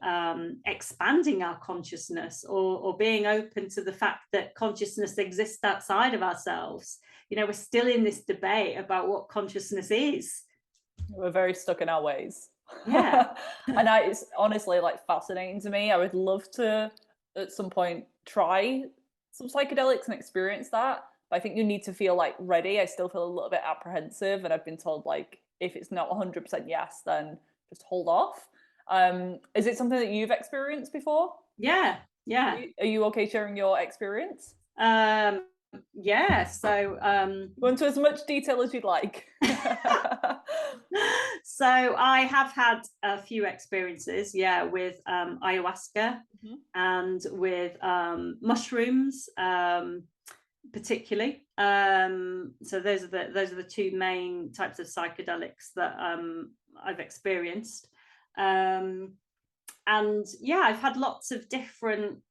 expanding our consciousness, or being open to the fact that consciousness exists outside of ourselves. You know, we're still in this debate about what consciousness is. We're very stuck in our ways. Yeah. And it's honestly like fascinating to me. I would love to at some point try some psychedelics and experience that, but I think you need to feel like ready. I still feel a little bit apprehensive, and I've been told, like, if it's not 100% yes, then just hold off. Is it something that you've experienced before? Yeah. Are you okay sharing your experience? Yeah, so go into as much detail as you'd like. So I have had a few experiences, yeah, with ayahuasca and with mushrooms, particularly. So those are the two main types of psychedelics that I've experienced. And yeah, I've had lots of different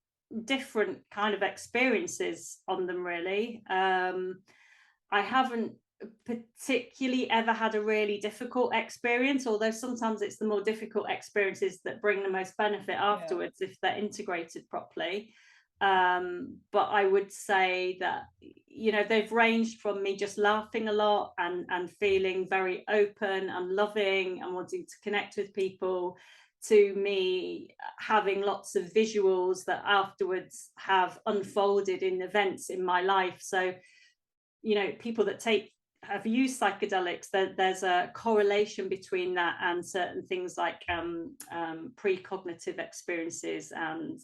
kind of experiences on them, really. I haven't particularly ever had a really difficult experience, although sometimes it's the more difficult experiences that bring the most benefit afterwards, if they're integrated properly. But I would say that, you know, they've ranged from me just laughing a lot and feeling very open and loving and wanting to connect with people, to me having lots of visuals that afterwards have unfolded in events in my life. So, you know, people that have used psychedelics, there's a correlation between that and certain things like precognitive experiences and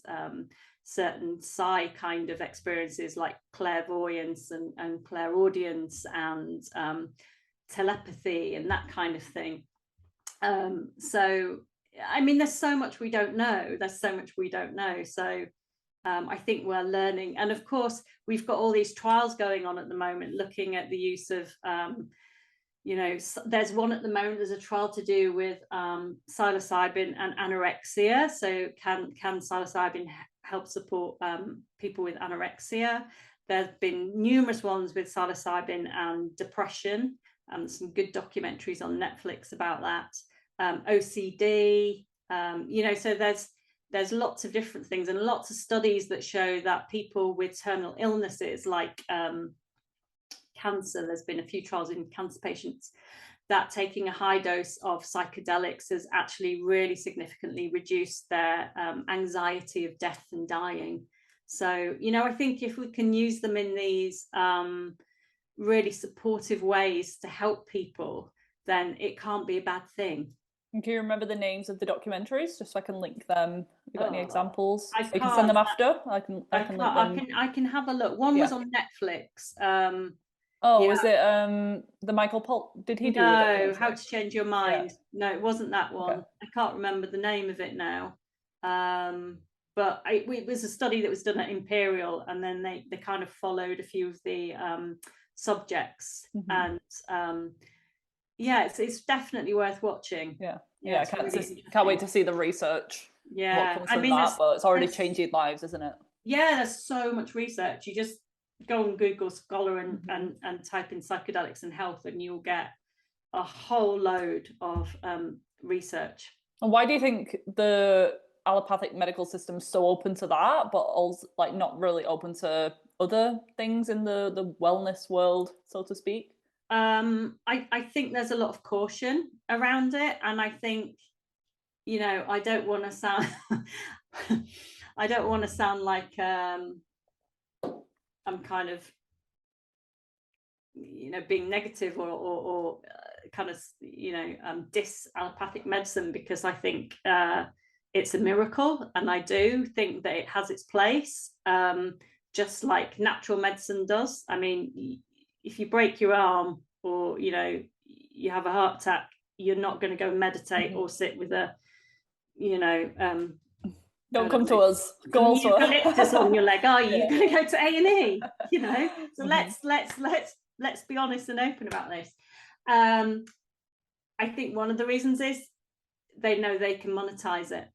certain psi kind of experiences like clairvoyance and clairaudience and telepathy and that kind of thing. So I mean, there's so much we don't know. So I think we're learning. And of course, we've got all these trials going on at the moment, looking at the use of, you know, there's one at the moment, there's a trial to do with psilocybin and anorexia. So can psilocybin help support people with anorexia? There's been numerous ones with psilocybin and depression, and some good documentaries on Netflix about that. OCD, you know, so there's lots of different things and lots of studies that show that people with terminal illnesses like cancer, there's been a few trials in cancer patients, that taking a high dose of psychedelics has actually really significantly reduced their anxiety of death and dying. So, you know, I think if we can use them in these really supportive ways to help people, then it can't be a bad thing. Do you remember the names of the documentaries, just so I can link them? Have you got any examples? I You can send them after. I can link them. I can have a look. One was on Netflix. Was it the Michael Polk? Did he do? No, How to Change Your Mind. Yeah. No, it wasn't that one. Okay. I can't remember the name of it now. But it was a study that was done at Imperial, and then they kind of followed a few of the subjects, and yeah, it's definitely worth watching. I can't wait to see the research. Yeah, what comes from that, but it's already changing lives, isn't it? Yeah, there's so much research. You just go on Google Scholar and type in psychedelics and health, and you'll get a whole load of research. And why do you think the allopathic medical system is so open to that, but also like not really open to other things in the wellness world, so to speak? I think there's a lot of caution around it, and I think, you know, I don't want to sound like I'm kind of, you know, being negative or kind of, you know, diss allopathic medicine, because I think it's a miracle, and I do think that it has its place, just like natural medicine does. I mean, if you break your arm, or, you know, you have a heart attack, you're not going to go meditate or sit with a, you know, don't come to us. Go elsewhere. Eucalyptus on your leg, are you? You're going to go to A&E, you know. So let's be honest and open about this. I think one of the reasons is they know they can monetize it,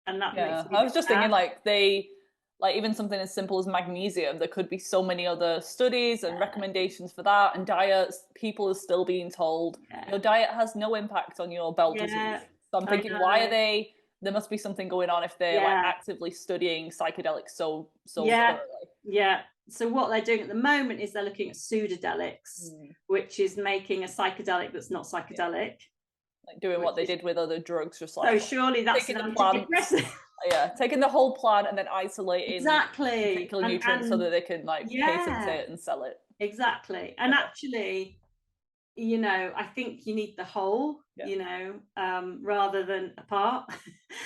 and that makes me I was just thinking, like even something as simple as magnesium, there could be so many other studies and recommendations for that, and diets, people are still being told your diet has no impact on your belt disease. So I'm thinking, why are there must be something going on if they're like actively studying psychedelics so thoroughly. So what they're doing at the moment is they're looking at pseudodelics, which is making a psychedelic that's not psychedelic, like doing what they did with other drugs, just like, so surely that's an antidepressant. Taking the whole plant and then isolating particular nutrients so that they can like patent it and sell it. Exactly. And actually, you know, I think you need the whole, you know, rather than a part.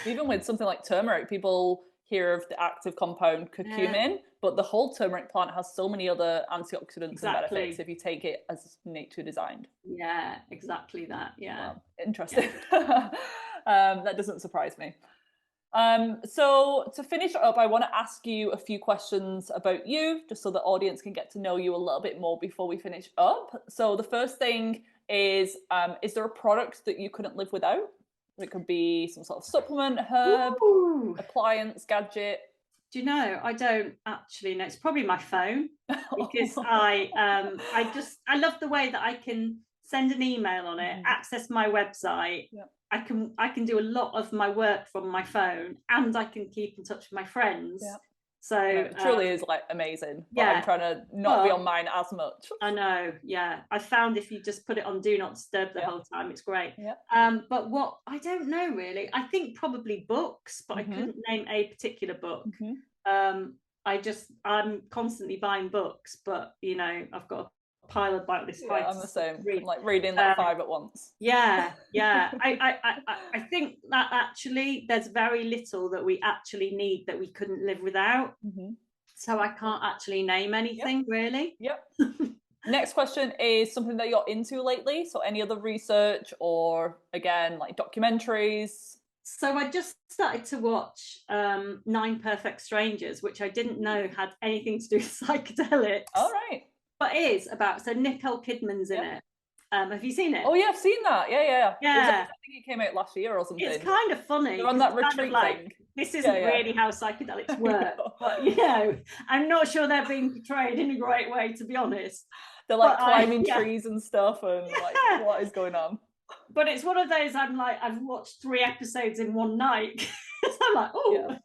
Even with something like turmeric, people hear of the active compound curcumin, but the whole turmeric plant has so many other antioxidants and benefits if you take it as nature designed. Yeah, exactly that. Wow, interesting. That doesn't surprise me. So to finish up, I want to ask you a few questions about you, just so the audience can get to know you a little bit more before we finish up. So the first thing is there a product that you couldn't live without? It could be some sort of supplement, herb, appliance, gadget. Do you know, I don't actually know. It's probably my phone, because I love the way that I can send an email on it, access my website. Yeah. I can do a lot of my work from my phone, and I can keep in touch with my friends. Yeah. So no, it truly is like amazing. But yeah, I'm trying to not be on mine as much. I know, yeah. I found if you just put it on do not disturb the whole time, it's great. Yeah. But what I don't know really. I think probably books, but I couldn't name a particular book. I'm constantly buying books, but you know, I've got a pile about this. Yeah, I'm the same. I'm like reading like 5 at once. Yeah. I think that actually there's very little that we actually need that we couldn't live without. So I can't actually name anything really. Yep. Next question is something that you're into lately. So any other research, or again, like documentaries? So I just started to watch 9 Perfect Strangers, which I didn't know had anything to do with psychedelics. All right. But it is about, so Nicole Kidman's in it. Have you seen it? Oh yeah, I've seen that. Yeah. Yeah. I think it came out last year or something. It's kind of funny. They're on that retreat thing. This isn't really how psychedelics work, but you know, I'm not sure they're being portrayed in a great way, to be honest. They're like climbing trees and stuff, and like, what is going on? But it's one of those, I'm like, I've watched 3 episodes in one night. So I'm like,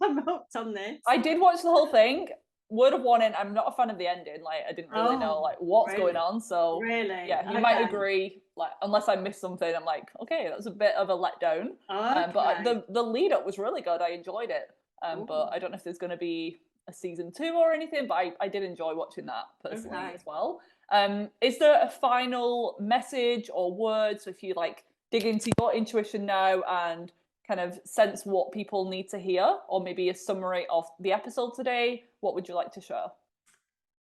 I'm hooked on this. I did watch the whole thing. Word of warning, I'm not a fan of the ending. Like, I didn't really know like what's going on. So yeah, you might agree. Like, unless I missed something, I'm like, okay, that's a bit of a letdown. But the lead up was really good. I enjoyed it. But I don't know if there's going to be a season 2 or anything. But I did enjoy watching that personally as well. Is there a final message or words? So if you like dig into your intuition now and kind of sense what people need to hear, or maybe a summary of the episode today, what would you like to share?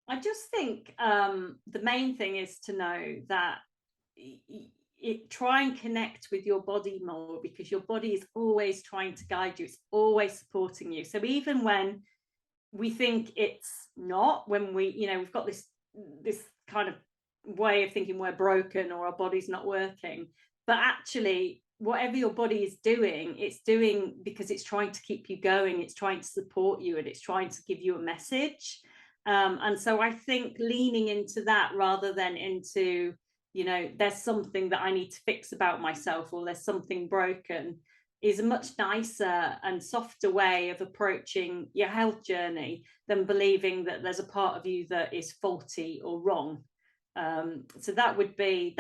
I just think the main thing is to know that try and connect with your body more, because your body is always trying to guide you. It's always supporting you. So even when we think it's not, when we've got this kind of way of thinking we're broken or our body's not working, but actually whatever your body is doing, it's doing because it's trying to keep you going, it's trying to support you, and it's trying to give you a message. And so I think leaning into that rather than into, you know, there's something that I need to fix about myself, or there's something broken, is a much nicer and softer way of approaching your health journey than believing that there's a part of you that is faulty or wrong. So that would be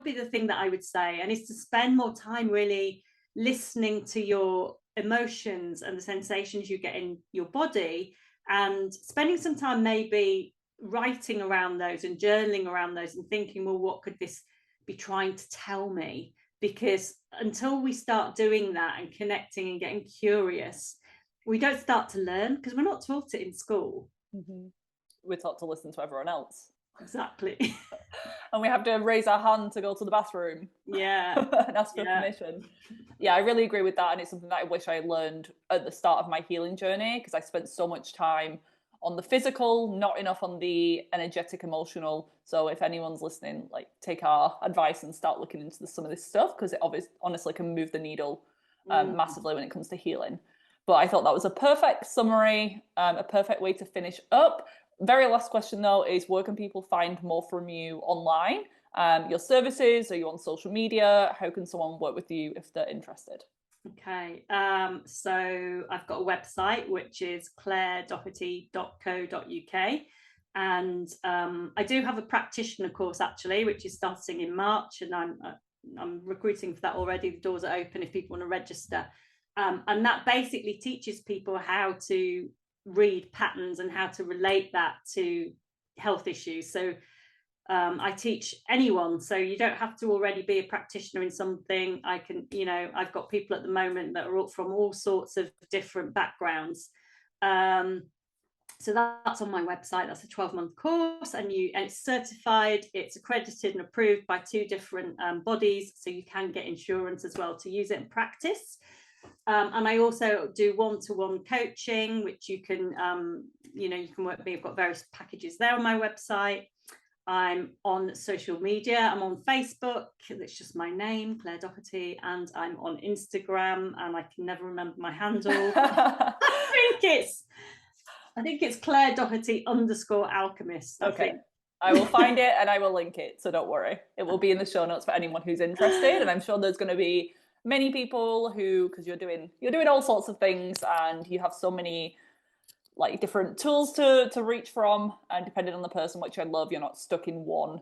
the thing that I would say, and is to spend more time really listening to your emotions and the sensations you get in your body, and spending some time maybe writing around those and journaling around those and thinking, well, what could this be trying to tell me? Because until we start doing that and connecting and getting curious, we don't start to learn, because we're not taught it in school. We're taught to listen to everyone else. Exactly. And we have to raise our hand to go to the bathroom. Yeah. And ask for permission. Yeah, I really agree with that. And it's something that I wish I learned at the start of my healing journey, because I spent so much time on the physical, not enough on the energetic, emotional. So if anyone's listening, like, take our advice and start looking into some of this stuff, because it honestly can move the needle massively when it comes to healing. But I thought that was a perfect summary, a perfect way to finish up. Very last question though is, where can people find more from you online? Your services? Are you on social media? How can someone work with you if they're interested? Okay, so I've got a website which is clairedoherty.co.uk, and I do have a practitioner course actually, which is starting in March, and I'm recruiting for that already. The doors are open if people want to register, and that basically teaches people how to read patterns and how to relate that to health issues. So I teach anyone, so you don't have to already be a practitioner in something. I can, you know, I've got people at the moment that are all from all sorts of different backgrounds. So that's on my website. That's a 12-month course, and it's certified, it's accredited and approved by 2 different bodies, so you can get insurance as well to use it in practice. And I also do one-to-one coaching, which you can, you can work with me. I've got various packages there on my website. I'm on social media. I'm on Facebook. That's just my name, Claire Doherty. And I'm on Instagram, and I can never remember my handle. I've been think it's Claire Doherty _alchemist. Okay. I will find it and I will link it, so don't worry. It will be in the show notes for anyone who's interested, and I'm sure there's going to be many people who, because you're doing all sorts of things and you have so many like different tools to reach from, and depending on the person, which I love, you're not stuck in one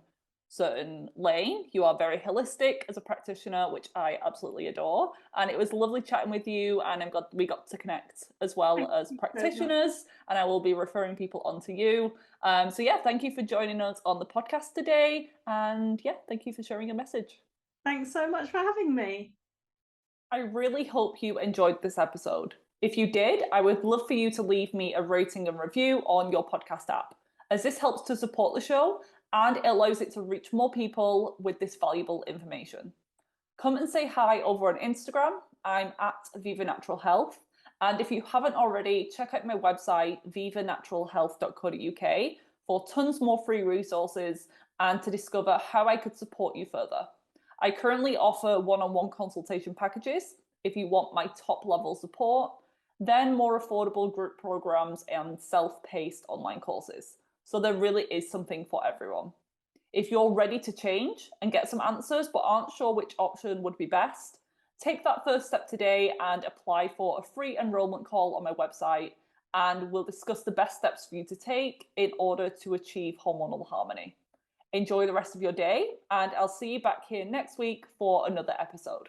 certain lane. You are very holistic as a practitioner, which I absolutely adore. And it was lovely chatting with you, and I'm glad we got to connect as well as practitioners, and I will be referring people onto you. So yeah, thank you for joining us on the podcast today, and yeah, thank you for sharing your message. Thanks so much for having me. I really hope you enjoyed this episode. If you did, I would love for you to leave me a rating and review on your podcast app, as this helps to support the show and it allows it to reach more people with this valuable information. Come and say hi over on Instagram. I'm at Viva Natural Health. And if you haven't already, check out my website, vivanaturalhealth.co.uk, for tons more free resources and to discover how I could support you further. I currently offer one-on-one consultation packages if you want my top level support, then more affordable group programs and self-paced online courses. So there really is something for everyone. If you're ready to change and get some answers but aren't sure which option would be best, take that first step today and apply for a free enrollment call on my website, and we'll discuss the best steps for you to take in order to achieve hormonal harmony. Enjoy the rest of your day, and I'll see you back here next week for another episode.